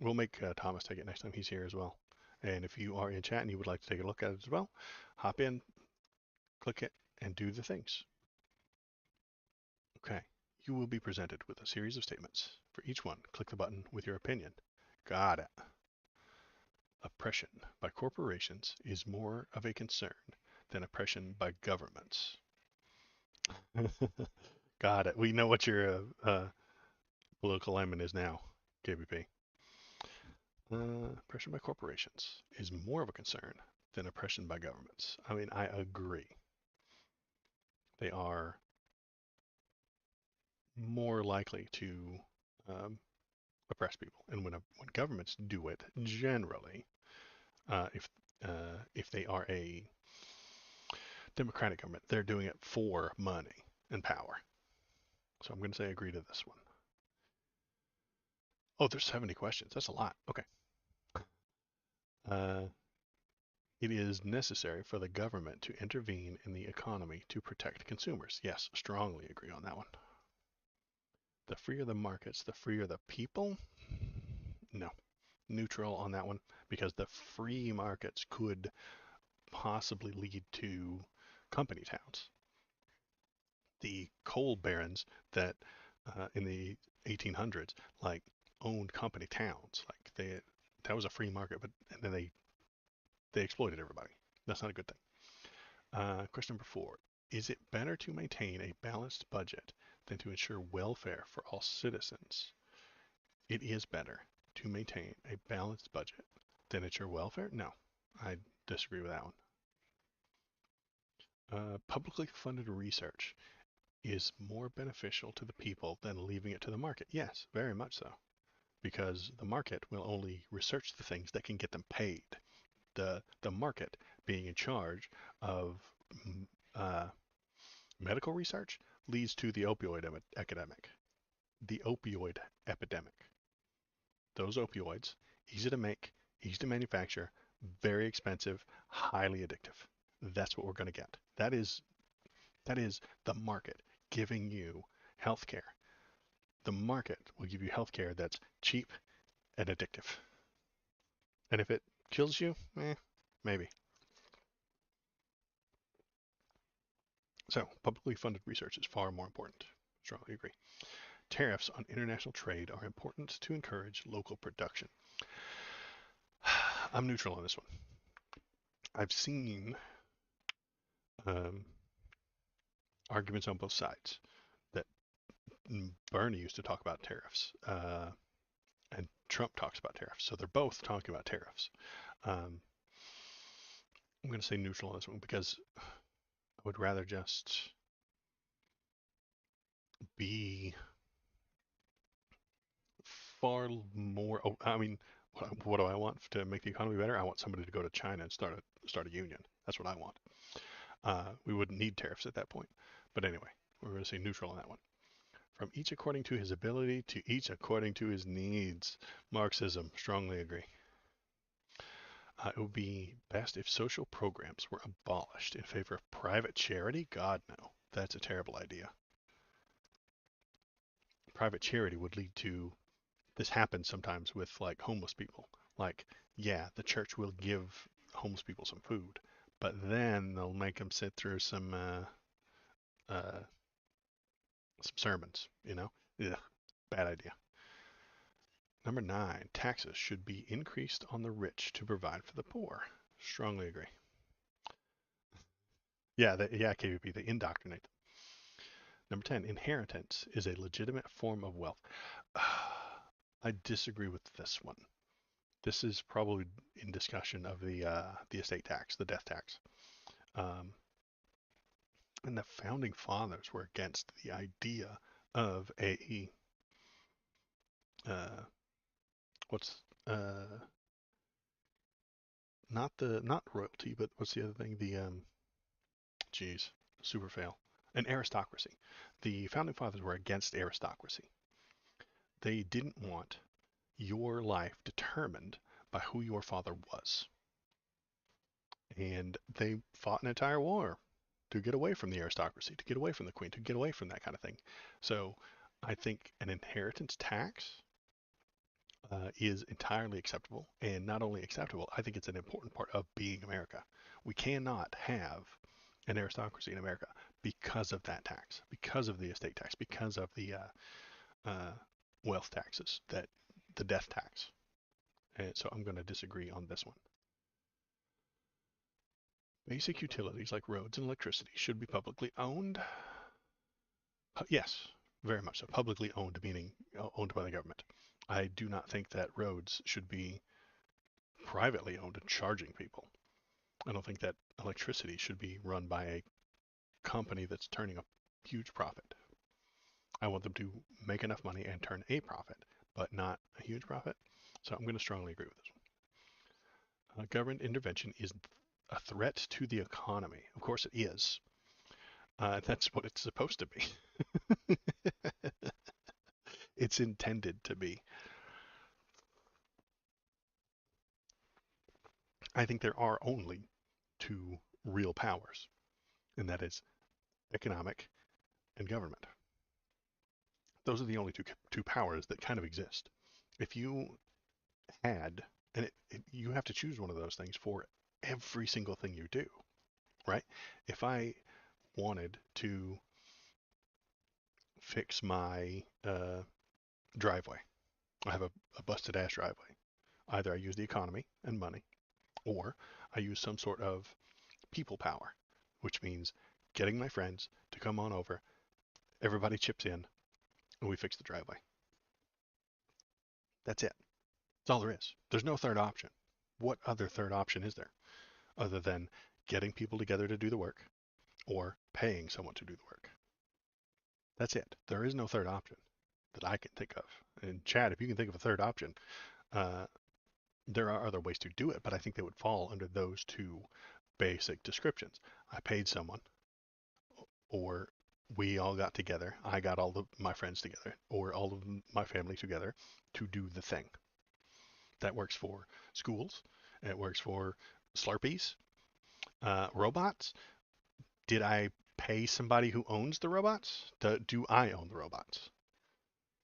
We'll make Thomas take it next time he's here as well. And if you are in chat and you would like to take a look at it as well, hop in, click it, and do the things. Okay. You will be presented with a series of statements. For each one, click the button with your opinion. Got it. Oppression by corporations is more of a concern than oppression by governments. Got it. We know what your political alignment is now, KBP. Oppression by corporations is more of a concern than oppression by governments. I mean, I agree. They are more likely to um, oppress people, and when governments do it, generally, uh, if if they are a democratic government, they're doing it for money and power. So I'm going to say agree to this one. Oh, there's 70 questions. That's a lot. Okay. Uh, it is necessary for the government to intervene in the economy to protect consumers. Yes, strongly agree on that one. The freer the markets, the freer the people. No, neutral on that one because the free markets could possibly lead to company towns. The coal barons that in the 1800s, like owned company towns. Like that was a free market, but and then they exploited everybody. That's not a good thing. Question number 4. Is it better to maintain a balanced budget than to ensure welfare for all citizens? It is better to maintain a balanced budget than ensure welfare? No, I disagree with that one. Publicly funded research is more beneficial to the people than leaving it to the market. Yes, very much so. Because the market will only research the things that can get them paid. The market being in charge of uh, medical research leads to the the opioid epidemic. Those opioids, easy to make, easy to manufacture, very expensive, highly addictive. That's what we're going to get. That is the market giving you healthcare. The market will give you healthcare that's cheap and addictive. And if it kills you, maybe. So, publicly funded research is far more important. Strongly agree. Tariffs on international trade are important to encourage local production. I'm neutral on this one. I've seen um, arguments on both sides that Bernie used to talk about tariffs, and Trump talks about tariffs. So they're both talking about tariffs. Um, I'm going to say neutral on this one because I would rather just be far more. Oh, I mean, what do I want to make the economy better? I want somebody to go to China and start a union. That's what I want. We wouldn't need tariffs at that point. But anyway, we're going to say neutral on that one. From each according to his ability to each according to his needs. Marxism, strongly agree. It would be best if social programs were abolished in favor of private charity. God, no. That's a terrible idea. Private charity would lead to this happens sometimes with like homeless people. Like, yeah, the church will give homeless people some food, but then they'll make them sit through uh, some sermons. Yeah, bad idea. Number 9, taxes should be increased on the rich to provide for the poor. Strongly agree. Yeah, KVP, they indoctrinate them. Number 10, inheritance is a legitimate form of wealth. I disagree with this one. This is probably in discussion of the estate tax, the death tax. Um, and the founding fathers were against the idea of a uh, what's not royalty, but what's the other thing? Geez, super fail. An aristocracy. The founding fathers were against aristocracy. They didn't want your life determined by who your father was. And they fought an entire war to get away from the aristocracy, to get away from the queen, to get away from that kind of thing. So I think an inheritance tax is entirely acceptable. And not only acceptable, I think it's an important part of being America. We cannot have an aristocracy in America because of that tax, because of the estate tax, because of the uh, wealth taxes, that the death tax. And so I'm going to disagree on this one. Basic utilities like roads and electricity should be publicly owned. Yes, very much so. Publicly owned, meaning owned by the government. I do not think that roads should be privately owned and charging people. I don't think that electricity should be run by a company that's turning a huge profit. I want them to make enough money and turn a profit, but not a huge profit. So I'm going to strongly agree with this one. Government intervention is a threat to the economy. Of course it is. That's what it's supposed to be. It's intended to be. I think there are only two real powers, and that is economic and government. Those are the only two powers that kind of exist. If you had, and you have to choose one of those things for every single thing you do, right? If I wanted to fix my driveway, I have a busted ass driveway. Either I use the economy and money, or I use some sort of people power, which means getting my friends to come on over, everybody chips in, and we fix the driveway. That's it. That's all there is. There's no third option. What other third option is there other than getting people together to do the work or paying someone to do the work? That's it. There is no third option that I can think of. And Chad, if you can think of a third option, uh, there are other ways to do it, but I think they would fall under those two basic descriptions. I paid someone, or we all got together. I got all of my friends together, or all of my family together to do the thing. That works for schools. It works for Slurpees. Robots. Did I pay somebody who owns the robots? Do I own the robots?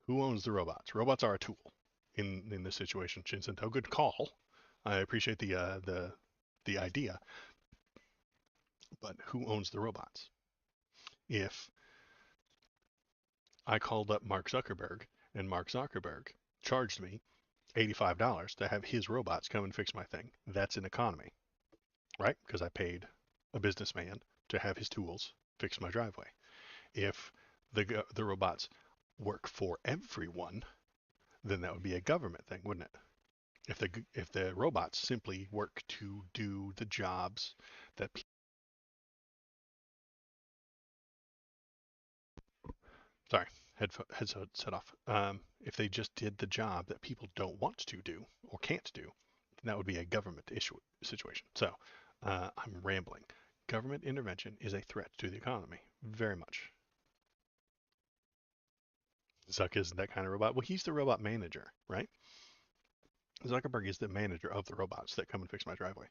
Who owns the robots? Robots are a tool in this situation. Shinsen, good call. I appreciate the idea, but who owns the robots? If I called up Mark Zuckerberg and Mark Zuckerberg charged me $85 to have his robots come and fix my thing, that's an economy, right? Because I paid a businessman to have his tools fix my driveway. If the robots work for everyone, then that would be a government thing, wouldn't it? If the robots simply work to do the jobs that sorry, headset set off. If they just did the job that people don't want to do or can't do, that would be a government issue situation. So I'm rambling. Government intervention is a threat to the economy, very much. Zuck isn't that kind of robot. Well, he's the robot manager, right? Zuckerberg is the manager of the robots that come and fix my driveway.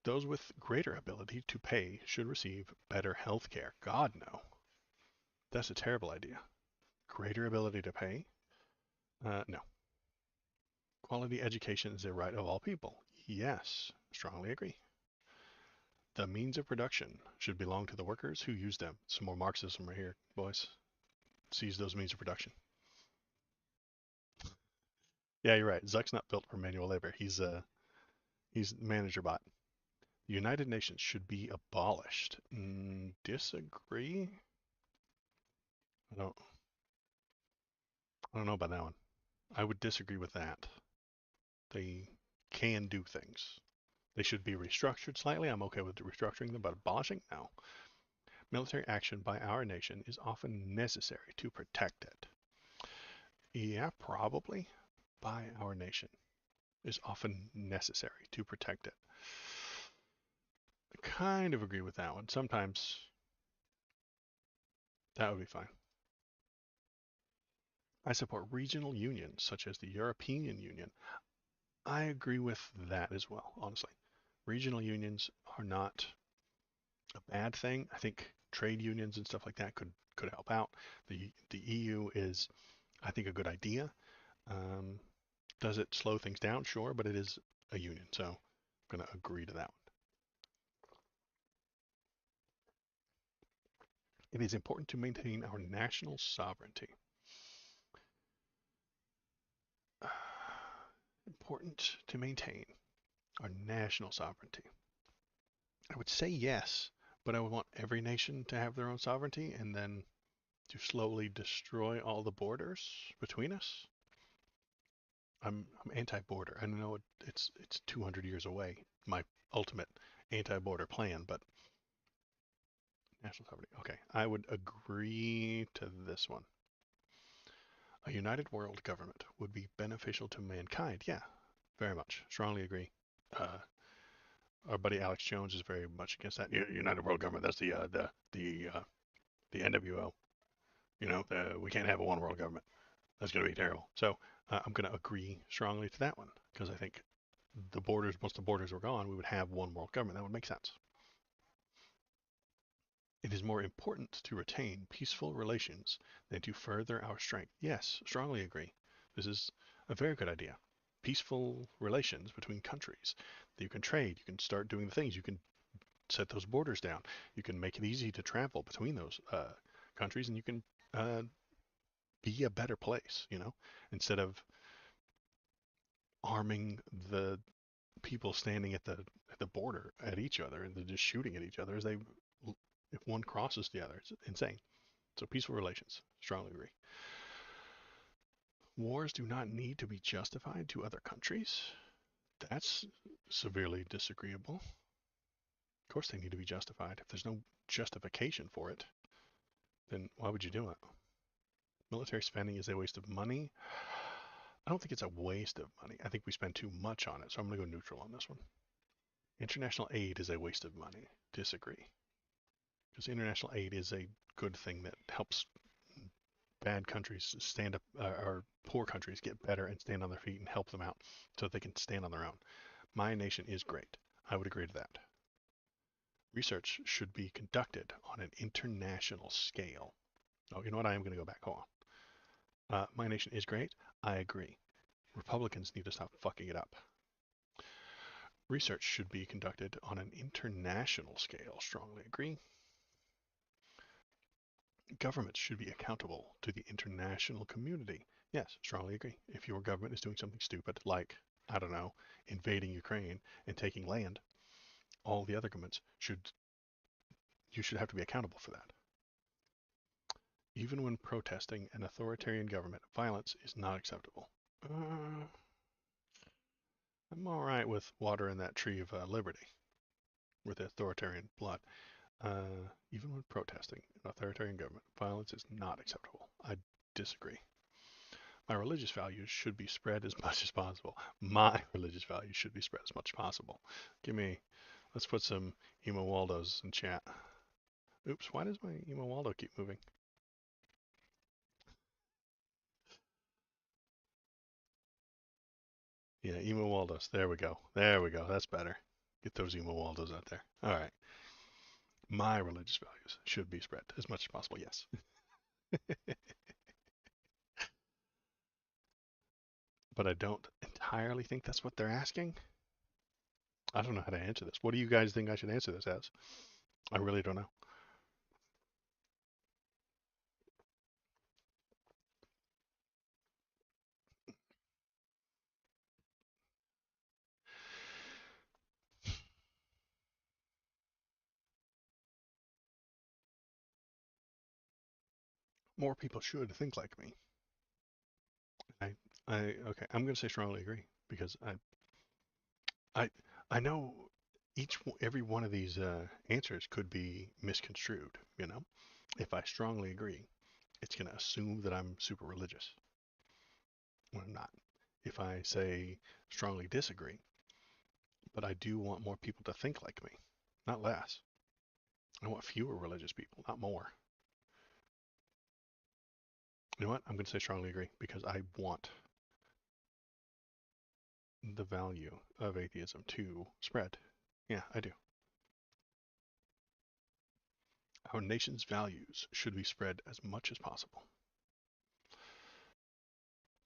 Those with greater ability to pay should receive better health care. God, no. That's a terrible idea. Greater ability to pay? No. Quality education is a right of all people. Yes, strongly agree. The means of production should belong to the workers who use them. Some more Marxism right here, boys. Seize those means of production. Yeah, you're right. Zuck's not built for manual labor. He's manager bot. The United Nations should be abolished. Disagree? I don't I don't know about that one. I would disagree with that. They can do things. They should be restructured slightly. I'm okay with restructuring them, but abolishing? No. Military action by our nation is often necessary to protect it. Yeah, probably by our nation is often necessary to protect it. I kind of agree with that one. Sometimes that would be fine. I support regional unions such as the European Union. I agree with that as well, honestly. Regional unions are not a bad thing. I think trade unions and stuff like that could help out. The EU is, I think, a good idea. Um, does it slow things down? Sure, but it is a union, so I'm going to agree to that one. It is important to maintain our national sovereignty. Important to maintain our national sovereignty. I would say yes, but I would want every nation to have their own sovereignty and then to slowly destroy all the borders between us. I'm anti-border. I know it's 200 years away. My ultimate anti-border plan, but national sovereignty. Okay, I would agree to this one. A united world government would be beneficial to mankind. Yeah, very much. Strongly agree. Uh, our buddy Alex Jones is very much against that. United world government. That's the NWO. We can't have a one world government. That's going to be terrible. So I'm going to agree strongly to that one because I think once the borders were gone, we would have one world government. That would make sense. It is more important to retain peaceful relations than to further our strength. Yes, strongly agree. This is a very good idea. Peaceful relations between countries. You can trade, you can start doing the things, you can set those borders down, you can make it easy to travel between those countries, and you can uh, be a better place, instead of arming the people standing at the border at each other and they're just shooting at each other as they if one crosses the other. It's insane. So peaceful relations, strongly agree. Wars do not need to be justified to other countries. That's severely disagreeable. Of course they need to be justified. If there's no justification for it, then why would you do it? Military spending is a waste of money. I don't think it's a waste of money. I think we spend too much on it, so I'm going to go neutral on this one. International aid is a waste of money. Disagree. Because international aid is a good thing that helps bad countries stand up, or poor countries get better and stand on their feet and help them out so that they can stand on their own. My nation is great. I would agree to that. Research should be conducted on an international scale. Oh, you know what? I am going to go back. Hold on. My nation is great. I agree. Republicans need to stop fucking it up. Research should be conducted on an international scale. Strongly agree. Governments should be accountable to the international community. Yes, strongly agree. If your government is doing something stupid, like, I don't know, invading Ukraine and taking land, all the other governments you should have to be accountable for that. Even when protesting an authoritarian government, violence is not acceptable. I'm all right with watering that tree of liberty with authoritarian blood. Even when protesting an authoritarian government, violence is not acceptable. I disagree. My religious values should be spread as much as possible. My religious values should be spread as much as possible. Let's put some Emo Waldos in chat. Oops, why does my Emo Waldo keep moving? Yeah, Emo Waldos. There we go. There we go. That's better. Get those Emo Waldos out there. All right. My religious values should be spread as much as possible. Yes. But I don't entirely think that's what they're asking. I don't know how to answer this. What do you guys think I should answer this as? I really don't know. More people should think like me. I, okay. I'm going to say strongly agree because I, I know every one of these answers could be misconstrued. If I strongly agree, it's going to assume that I'm super religious when I'm not. If I say strongly disagree, but I do want more people to think like me, not less. I want fewer religious people, not more. You know what? I'm going to say strongly agree because I want the value of atheism to spread. Yeah, I do. Our nation's values should be spread as much as possible.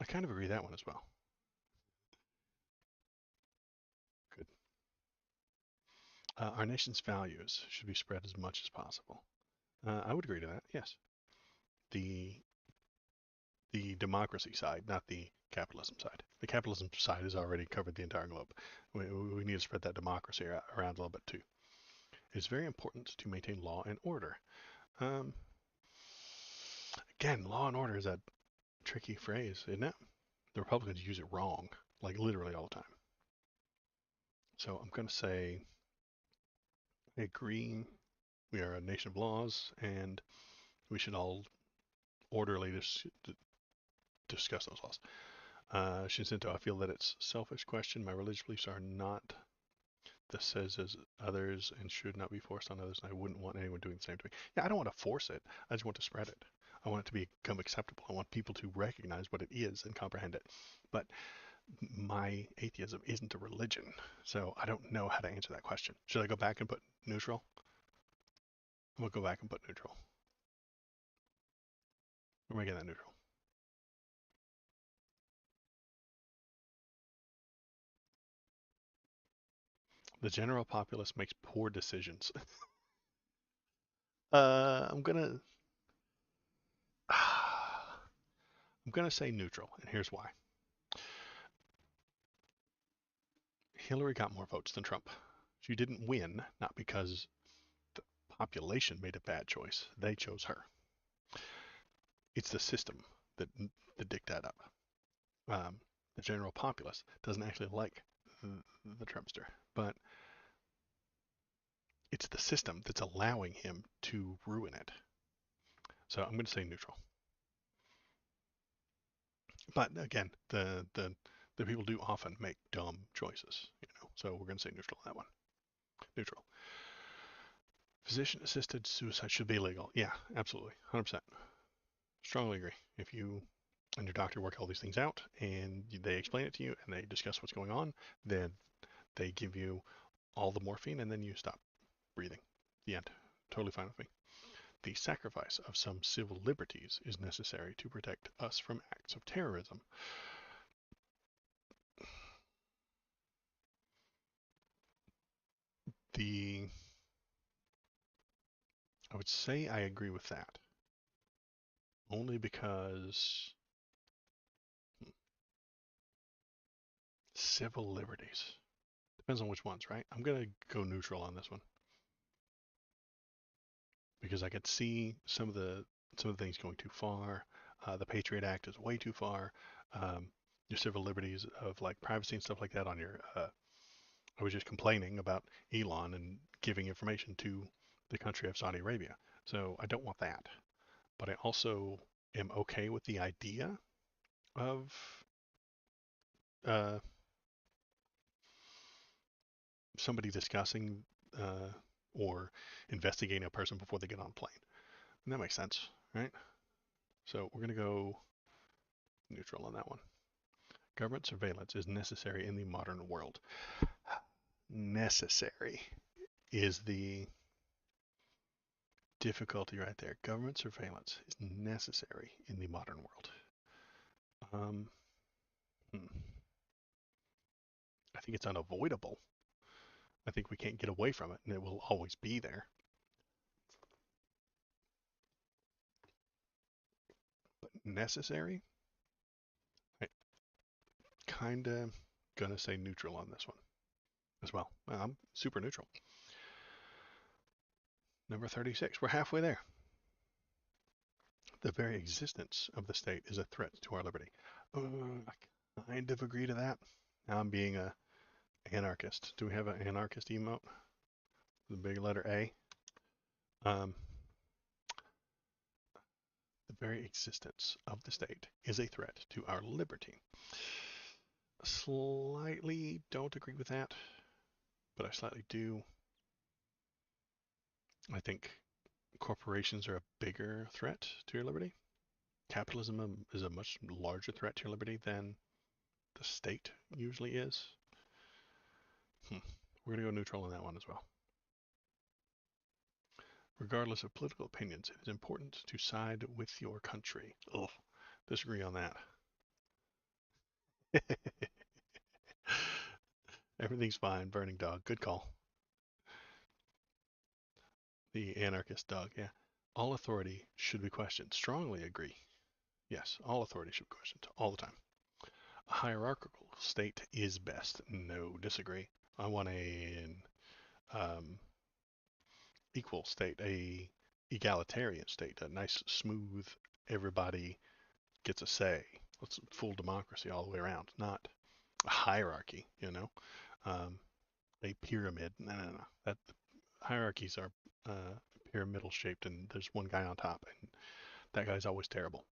I kind of agree that one as well. Good. Our nation's values should be spread as much as possible. I would agree to that. Yes. The the democracy side, not the capitalism side. The capitalism side has already covered the entire globe. We need to spread that democracy around a little bit too. It's very important to maintain law and order. Um, Again, law and order is a tricky phrase, isn't it? The Republicans use it wrong, like literally all the time. So I'm going to say I agree. We are a nation of laws, and we should all orderly discuss those laws. Shinzento, I feel that it's a selfish question. My religious beliefs are not the says as others and should not be forced on others. And I wouldn't want anyone doing the same to me. Yeah, I don't want to force it. I just want to spread it. I want it to become acceptable. I want people to recognize what it is and comprehend it. But my atheism isn't a religion, so I don't know how to answer that question. Should I go back and put neutral? I'm gonna go back and put neutral. We're making that neutral. The general populace makes poor decisions. I'm gonna. I'm going to say neutral, and here's why. Hillary got more votes than Trump. She didn't win, not because the population made a bad choice. They chose her. It's the system that dicked that up. Um, the general populace doesn't actually like the Trumpster, but it's the system that's allowing him to ruin it. So I'm going to say neutral. But again, the people do often make dumb choices, So we're going to say neutral on that one. Neutral. Physician-assisted suicide should be legal. Yeah, absolutely, 100%. Strongly agree. If you and your doctor work all these things out and they explain it to you and they discuss what's going on, then they give you all the morphine and then you stop breathing. The end. Totally fine with me. The sacrifice of some civil liberties is necessary to protect us from acts of terrorism. The I would say I agree with that, only because civil liberties depends on which ones, right? I'm gonna go neutral on this one because I could see some of the things going too far. The Patriot Act is way too far. Um, your civil liberties of like privacy and stuff like that on your. I was just complaining about Elon and giving information to the country of Saudi Arabia, so I don't want that. But I also am okay with the idea of uh, somebody discussing or investigating a person before they get on a plane. And that makes sense, right? So we're going to go neutral on that one. Government surveillance is necessary in the modern world. Necessary is the difficulty right there. Government surveillance is necessary in the modern world. Um, hmm. I think it's unavoidable. I think we can't get away from it, and it will always be there. But necessary? I kind of gonna say neutral on this one as well. I'm super neutral. Number 36. We're halfway there. The very existence of the state is a threat to our liberty. I kind of agree to that. Now I'm being a anarchist. Do we have an anarchist emote? The big letter A. Um, the very existence of the state is a threat to our liberty. Slightly don't agree with that, but I slightly do. I think corporations are a bigger threat to your liberty. Capitalism is a much larger threat to your liberty than the state usually is. We're going to go neutral on that one as well. Regardless of political opinions, it is important to side with your country. Ugh, disagree on that. Everything's fine, burning dog. Good call. The anarchist dog, yeah. All authority should be questioned. Strongly agree. Yes, all authority should be questioned all the time. A hierarchical state is best. No, disagree. I want an um, equal state, a egalitarian state, a nice, smooth, everybody gets a say. It's full democracy all the way around, not a hierarchy. Um, a pyramid. No, no, no. That hierarchies are pyramidal shaped, and there's one guy on top, and that guy's always terrible.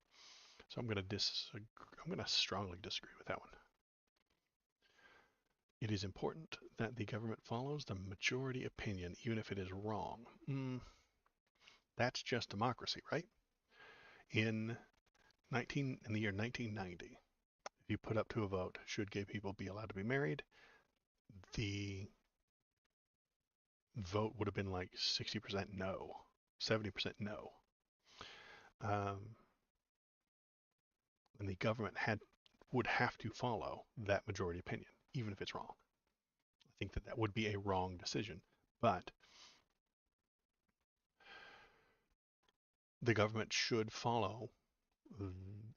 So I'm gonna strongly disagree with that one. It is important that the government follows the majority opinion, even if it is wrong. That's just democracy, right? In in the year 1990, if you put up to a vote, should gay people be allowed to be married, the vote would have been like 60% no, 70% no. Um, and the government would have to follow that majority opinion, even if it's wrong. I think that would be a wrong decision, but the government should follow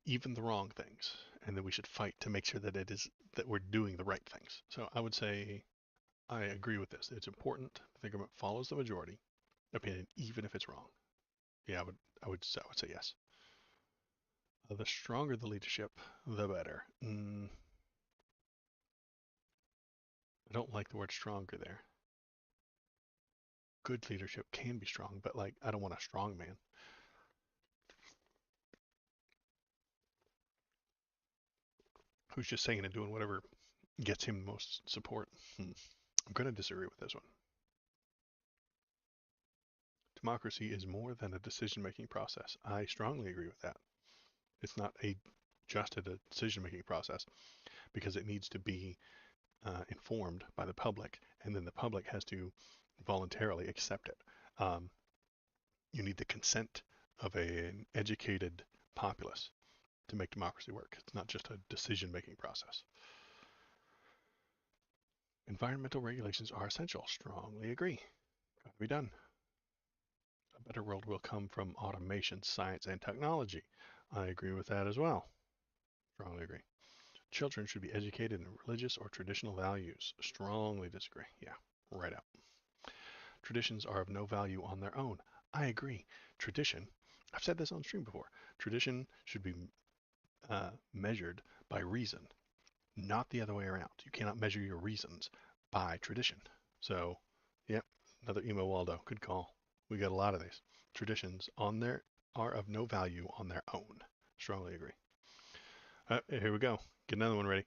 even the wrong things, and then we should fight to make sure that it is that we're doing the right things. So I would say I agree with this. It's important the government follows the majority opinion, even if it's wrong. Yeah, I would say yes. The stronger the leadership, the better. I don't like the word stronger there. Good leadership can be strong, but like I don't want a strong man who's just saying and doing whatever gets him the most support. I'm going to disagree with this one. Democracy is more than a decision-making process. I strongly agree with that. It's not just a decision-making process because it needs to be informed by the public, and then the public has to voluntarily accept it. Um, you need the consent of an educated populace to make democracy work. It's not just a decision-making process. Environmental regulations are essential. Strongly agree. Got to be done. A better world will come from automation, science, and technology. I agree with that as well. Strongly agree. Children should be educated in religious or traditional values. Strongly disagree. Yeah, right out. Traditions are of no value on their own. I agree. Tradition, I've said this on stream before, tradition should be measured by reason, not the other way around. You cannot measure your reasons by tradition. So, yep, another emo Waldo. Good call. We got a lot of these. Traditions on their are of no value on their own. Strongly agree. Here we go. Get another one ready.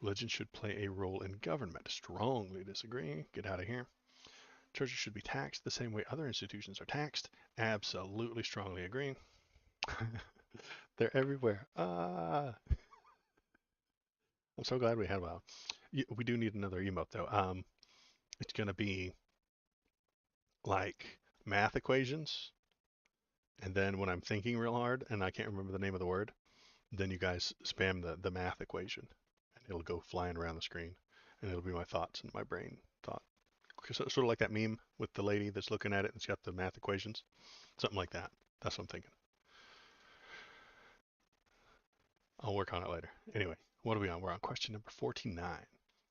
Religion should play a role in government. Strongly disagree. Get out of here. Churches should be taxed the same way other institutions are taxed. Absolutely strongly agree. They're everywhere. I'm so glad we had one. We do need another emote though. It's gonna be like math equations, and then when I'm thinking real hard and I can't remember the name of the word, then you guys spam the math equation, and it'll go flying around the screen, and it'll be my thoughts and my brain thought. Sort of like that meme with the lady that's looking at it and it's got the math equations, something like that. That's what I'm thinking. I'll work on it later. Anyway, what are we on? We're on question number 49.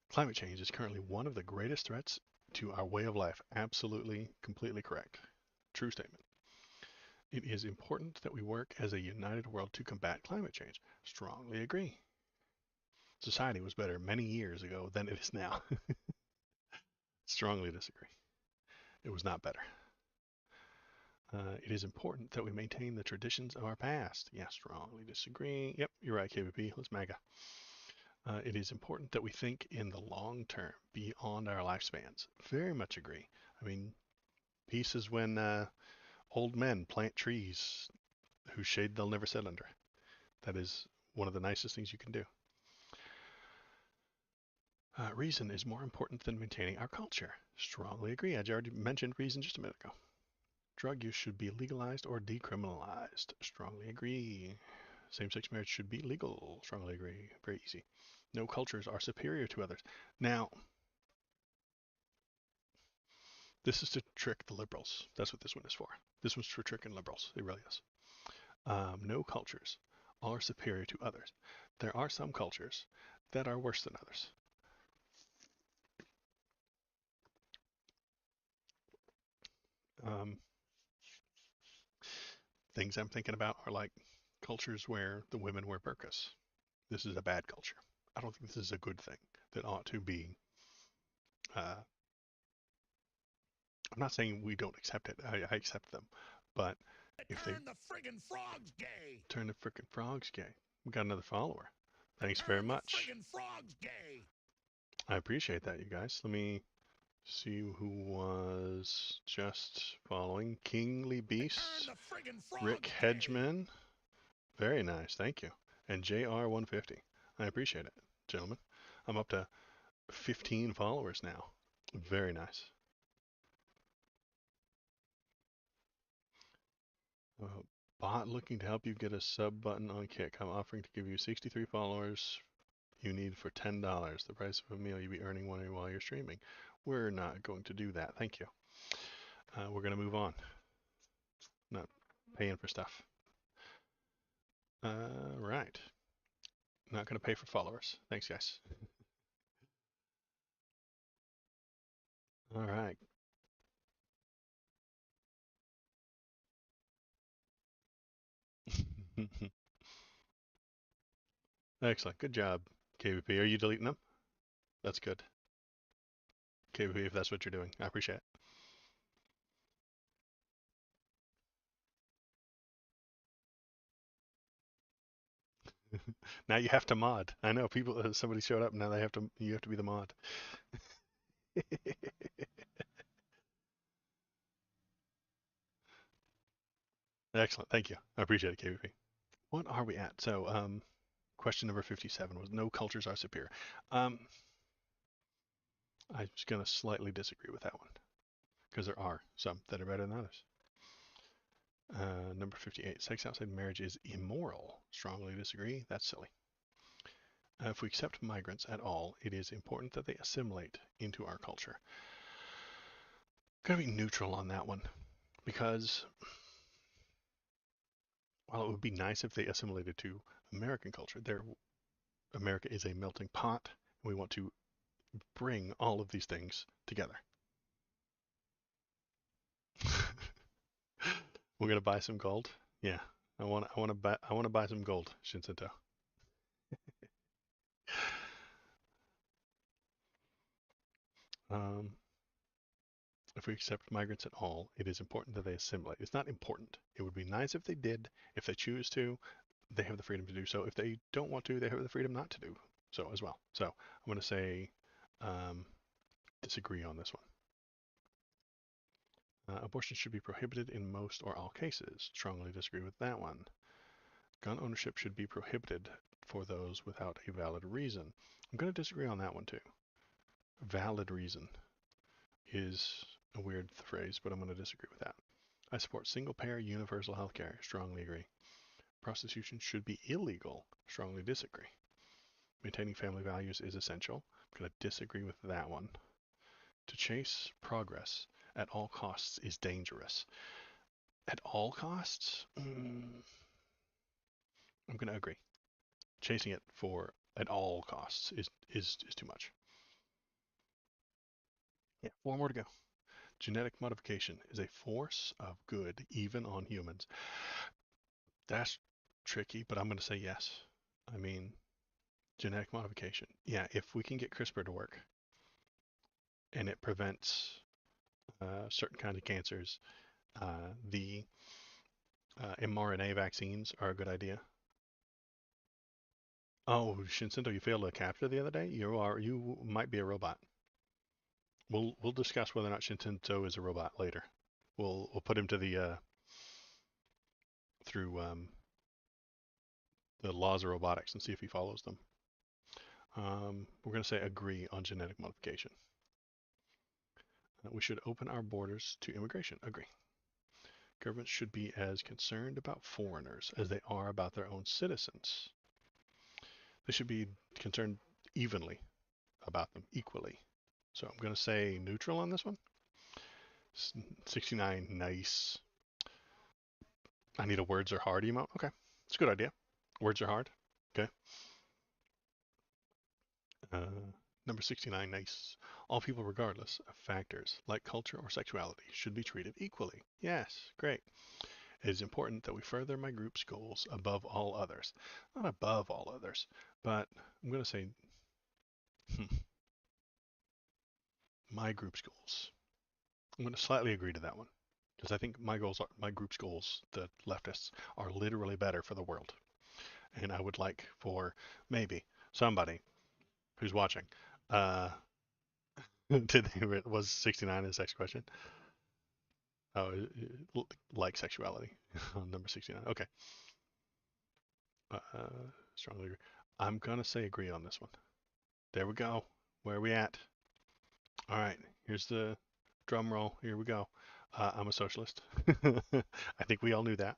Climate change is currently one of the greatest threats to our way of life. Absolutely, completely correct. True statement. It is important that we work as a united world to combat climate change. Strongly agree. Society was better many years ago than it is now. Strongly disagree. It was not better. It is important that we maintain the traditions of our past. Yeah, strongly disagree. Yep, you're right, KVP. Let's MAGA. It is important that we think in the long term, beyond our lifespans. Very much agree. I mean, peace is when old men plant trees whose shade they'll never sit under. That is one of the nicest things you can do. Reason is more important than maintaining our culture. Strongly agree. I already mentioned reason just a minute ago. Drug use should be legalized or decriminalized. Strongly agree. Same-sex marriage should be legal. Strongly agree. Very easy. No cultures are superior to others. Now, this is to trick the liberals. That's what this one is for. This one's for tricking liberals. It really is. No cultures are superior to others. There are some cultures that are worse than others. Um, Things I'm thinking about are like cultures where the women wear burqas. This is a bad culture. I don't think this is a good thing that ought to be. Uh, I'm not saying we don't accept it. I accept them, but if they Turn the friggin' frogs gay. turn the frickin' frogs gay, we got another follower. Thanks very Turn the much. friggin' frogs gay. I appreciate that, you guys. Let me see who was just following. Kingly Turn Beasts, the friggin' Rick frogs gay. Hedgeman. Very nice, thank you. And JR150. I appreciate it, gentlemen. I'm up to 15 followers now. Very nice. Uh, Bot looking to help you get a sub button on Kick. I'm offering to give you 63 followers you need for $10. The price of a meal you'll be earning one while you're streaming. We're not going to do that. Thank you. We're going to move on. Not paying for stuff. Right. Not going to pay for followers. Thanks, guys. All right. Excellent. Good job, KVP. Are you deleting them? That's good. KVP, if that's what you're doing, I appreciate it. Now you have to mod. I know people. Somebody showed up. Now they have to. You have to be the mod. Excellent. Thank you. I appreciate it, KVP. What are we at? So, question number 57 was no cultures are superior. Um, I'm just going to slightly disagree with that one because there are some that are better than others. Number 58, sex outside marriage is immoral. Strongly disagree. That's silly. If we accept migrants at all, it is important that they assimilate into our culture. Gotta be neutral on that one because while it would be nice if they assimilated to American culture, America is a melting pot. And we want to bring all of these things together. We're gonna buy some gold. Yeah, I want to buy some gold, Shinseto. Um, if we accept migrants at all, it is important that they assimilate. It's not important. It would be nice if they did. If they choose to, they have the freedom to do so. If they don't want to, they have the freedom not to do so as well. So I'm going to say um, disagree on this one. Abortion should be prohibited in most or all cases. Strongly disagree with that one. Gun ownership should be prohibited for those without a valid reason. I'm going to disagree on that one too. Valid reason is a weird phrase, but I'm going to disagree with that. I support single payer universal health care. Strongly agree. Prostitution should be illegal. Strongly disagree. Maintaining family values is essential. I'm going to disagree with that one. To chase progress at all costs is dangerous. At all costs? I'm going to agree. Chasing it for at all costs is too much. Yeah, four more to go. Genetic modification is a force of good even on humans. That's tricky, but I'm going to say yes. I mean, genetic modification. Yeah, if we can get CRISPR to work and it prevents certain kinds of cancers, the mRNA vaccines are a good idea. Oh, Shinsinto, you failed a capture the other day. You might be a robot. We'll discuss whether or not Shinsinto is a robot later. We'll put him to the through the laws of robotics and see if he follows them. We're going to say agree on genetic modification. We should open our borders to immigration. Agree. Governments should be as concerned about foreigners as they are about their own citizens. They should be concerned evenly about them, equally. So I'm going to say neutral on this one. 69, nice. I need a words are hard emote. Okay, it's a good idea. Words are hard. Okay. Number 69, nice. All people, regardless of factors like culture or sexuality, should be treated equally. Yes, great. It is important that we further my group's goals above all others. Not above all others, but I'm going to say my group's goals. I'm going to slightly agree to that one because I think my group's goals, the leftists, are literally better for the world. And I would like for maybe somebody who's watching, uh, was 69 his next question? Oh, like sexuality on number 69. Okay. Strongly agree. I'm going to say agree on this one. There we go. Where are we at? All right. Here's the drum roll. Here we go. I'm a socialist. I think we all knew that.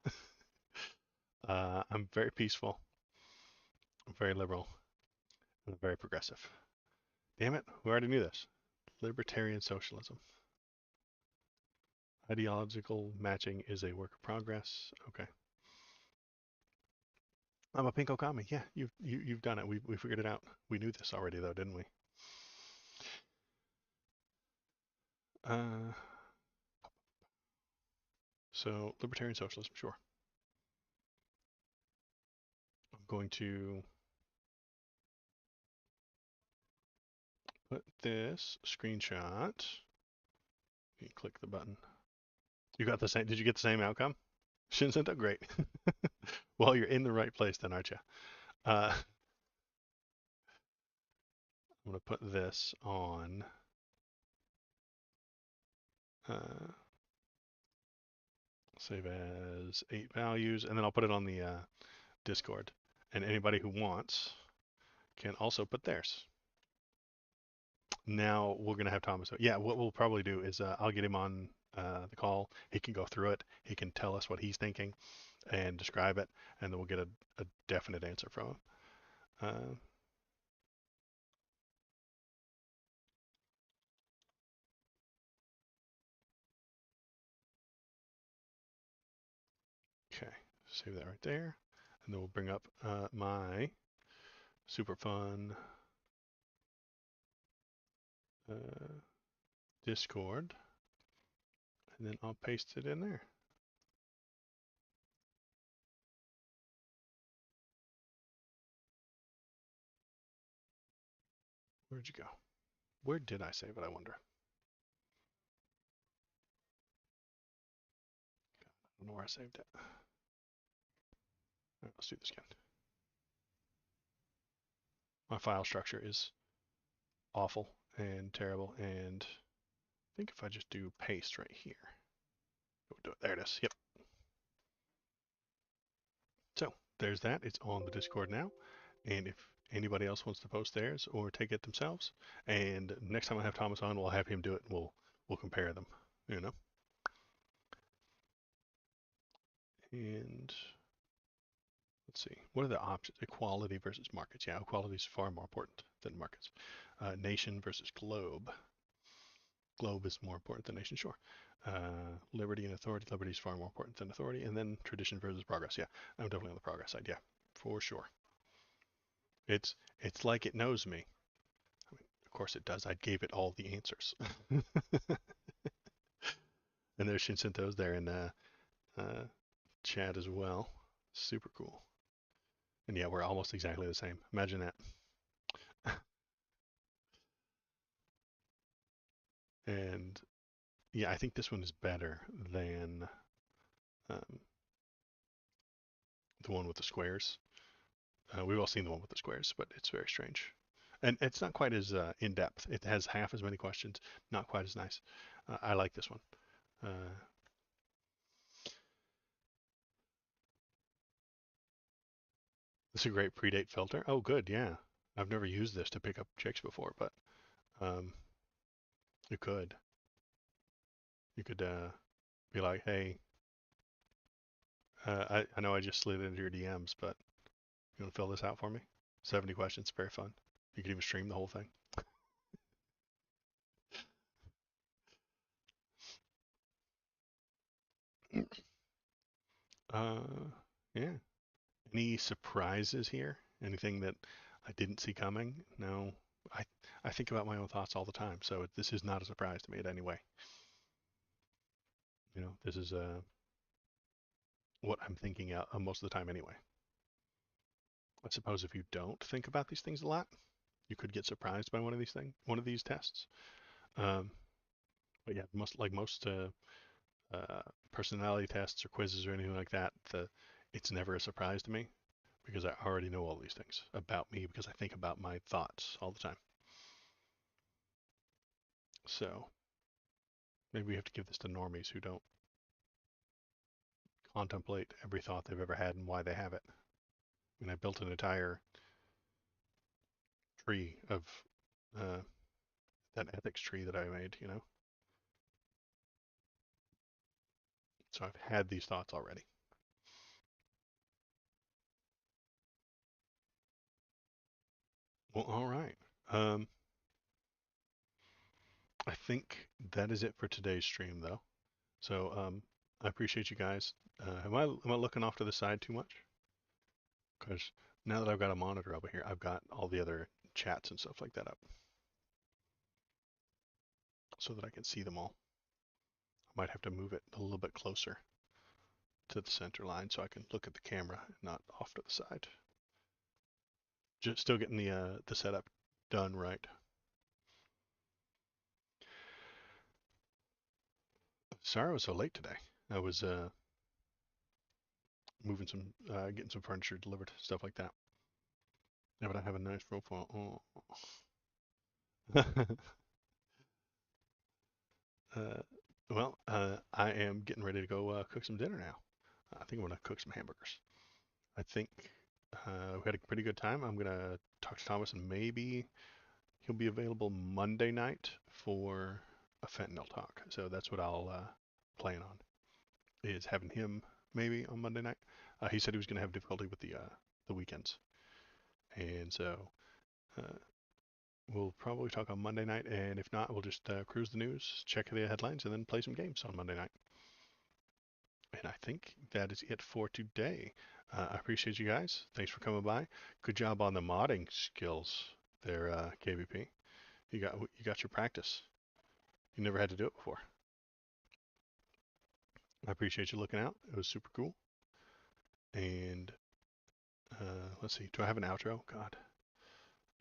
I'm very peaceful. I'm very liberal. And I'm very progressive. Damn it. We already knew this. Libertarian socialism. Ideological matching is a work of progress. Okay. I'm a pinko kami. Yeah, you've done it. We figured it out. We knew this already though, didn't we? Uh, so libertarian socialism, sure. I'm going to put this screenshot. You click the button. You got the same. Did you get the same outcome? Shinzento, great. Well, you're in the right place then, aren't you? I'm going to put this on uh, save as 8 values, and then I'll put it on the Discord. And anybody who wants can also put theirs. Now we're going to have Thomas. Yeah, what we'll probably do is I'll get him on the call. He can go through it. He can tell us what he's thinking and describe it, and then we'll get a definite answer from him. Uh, okay, save that right there. And then we'll bring up my super fun uh, Discord, and then I'll paste it in there. Where'd you go? Where did I save it, I wonder? I don't know where I saved it. All right, let's do this again. My file structure is awful and terrible, and I think if I just do paste right here, we'll do it. There it is. Yep. So there's that. It's on the Discord now. And if anybody else wants to post theirs or take it themselves, and next time I have Thomas on, we'll have him do it, and we'll compare them. You know. And let's see, what are the options? Equality versus markets. Yeah, equality is far more important than markets. Nation versus globe. Globe is more important than nation, sure. Liberty and authority. Liberty is far more important than authority. And then tradition versus progress. Yeah, I'm definitely on the progress side. Yeah, for sure. It's like it knows me. I mean, of course it does. I gave it all the answers. And there's Shinsento's there in uh, chat as well. Super cool. And yeah, we're almost exactly the same. Imagine that. And yeah, I think this one is better than um, the one with the squares. We've all seen the one with the squares, but it's very strange. And it's not quite as in depth. It has half as many questions, not quite as nice. I like this one. Uh, this is a great predate filter. Oh, good, yeah. I've never used this to pick up chicks before, but um, you could. You could be like, hey, I know I just slid into your DMs, but you want to fill this out for me? 70 questions, very fun. You could even stream the whole thing. Uh, yeah. Any surprises here? Anything that I didn't see coming? No. I I think about my own thoughts all the time, so this is not a surprise to me in any way. You know, this is what I'm thinking out most of the time anyway. I suppose if you don't think about these things a lot, you could get surprised by one of these tests. Um, but yeah, most uh, personality tests or quizzes or anything like that, it's never a surprise to me because I already know all these things about me because I think about my thoughts all the time. So maybe we have to give this to normies who don't contemplate every thought they've ever had and why they have it. I mean, I built an entire tree of uh, that ethics tree that I made, you know. So I've had these thoughts already. Well, all right. Um, I think that is it for today's stream, though. So I appreciate you guys. Am I looking off to the side too much? Because now that I've got a monitor over here, I've got all the other chats and stuff like that up so that I can see them all. I might have to move it a little bit closer to the center line so I can look at the camera and not off to the side. Just still getting the setup done right. Sorry I was so late today. I was moving some, getting some furniture delivered, stuff like that. Yeah, but I have a nice profile. Oh. uh, I am getting ready to go cook some dinner now. I think I'm gonna cook some hamburgers. I think we had a pretty good time. I'm gonna talk to Thomas and maybe he'll be available Monday night for a fentanyl talk. So that's what I'll plan on, is having him maybe on Monday night. He said he was gonna have difficulty with the weekends, and so uh, we'll probably talk on Monday night. And if not, we'll just cruise the news, check the headlines, and then play some games on Monday night. And I think that is it for today. I appreciate you guys. Thanks for coming by. Good job on the modding skills there, KVP. You got your practice. You never had to do it before. I appreciate you looking out. It was super cool. And let's see. Do I have an outro? God.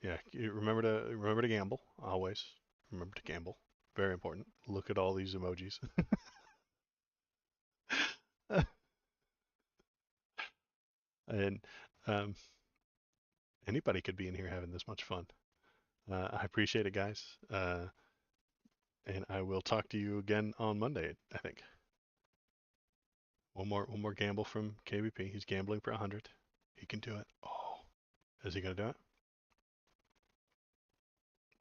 Yeah. Remember to gamble always. Remember to gamble. Very important. Look at all these emojis. And um, anybody could be in here having this much fun. I appreciate it, guys. And I will talk to you again on Monday, I think. One more gamble from KVP. He's gambling for 100. He can do it. Oh, is he gonna do it?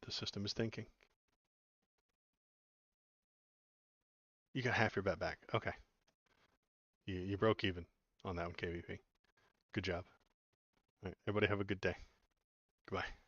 The system is thinking. You got half your bet back. Okay. You broke even on that one, KVP. Good job. All right, everybody have a good day. Goodbye.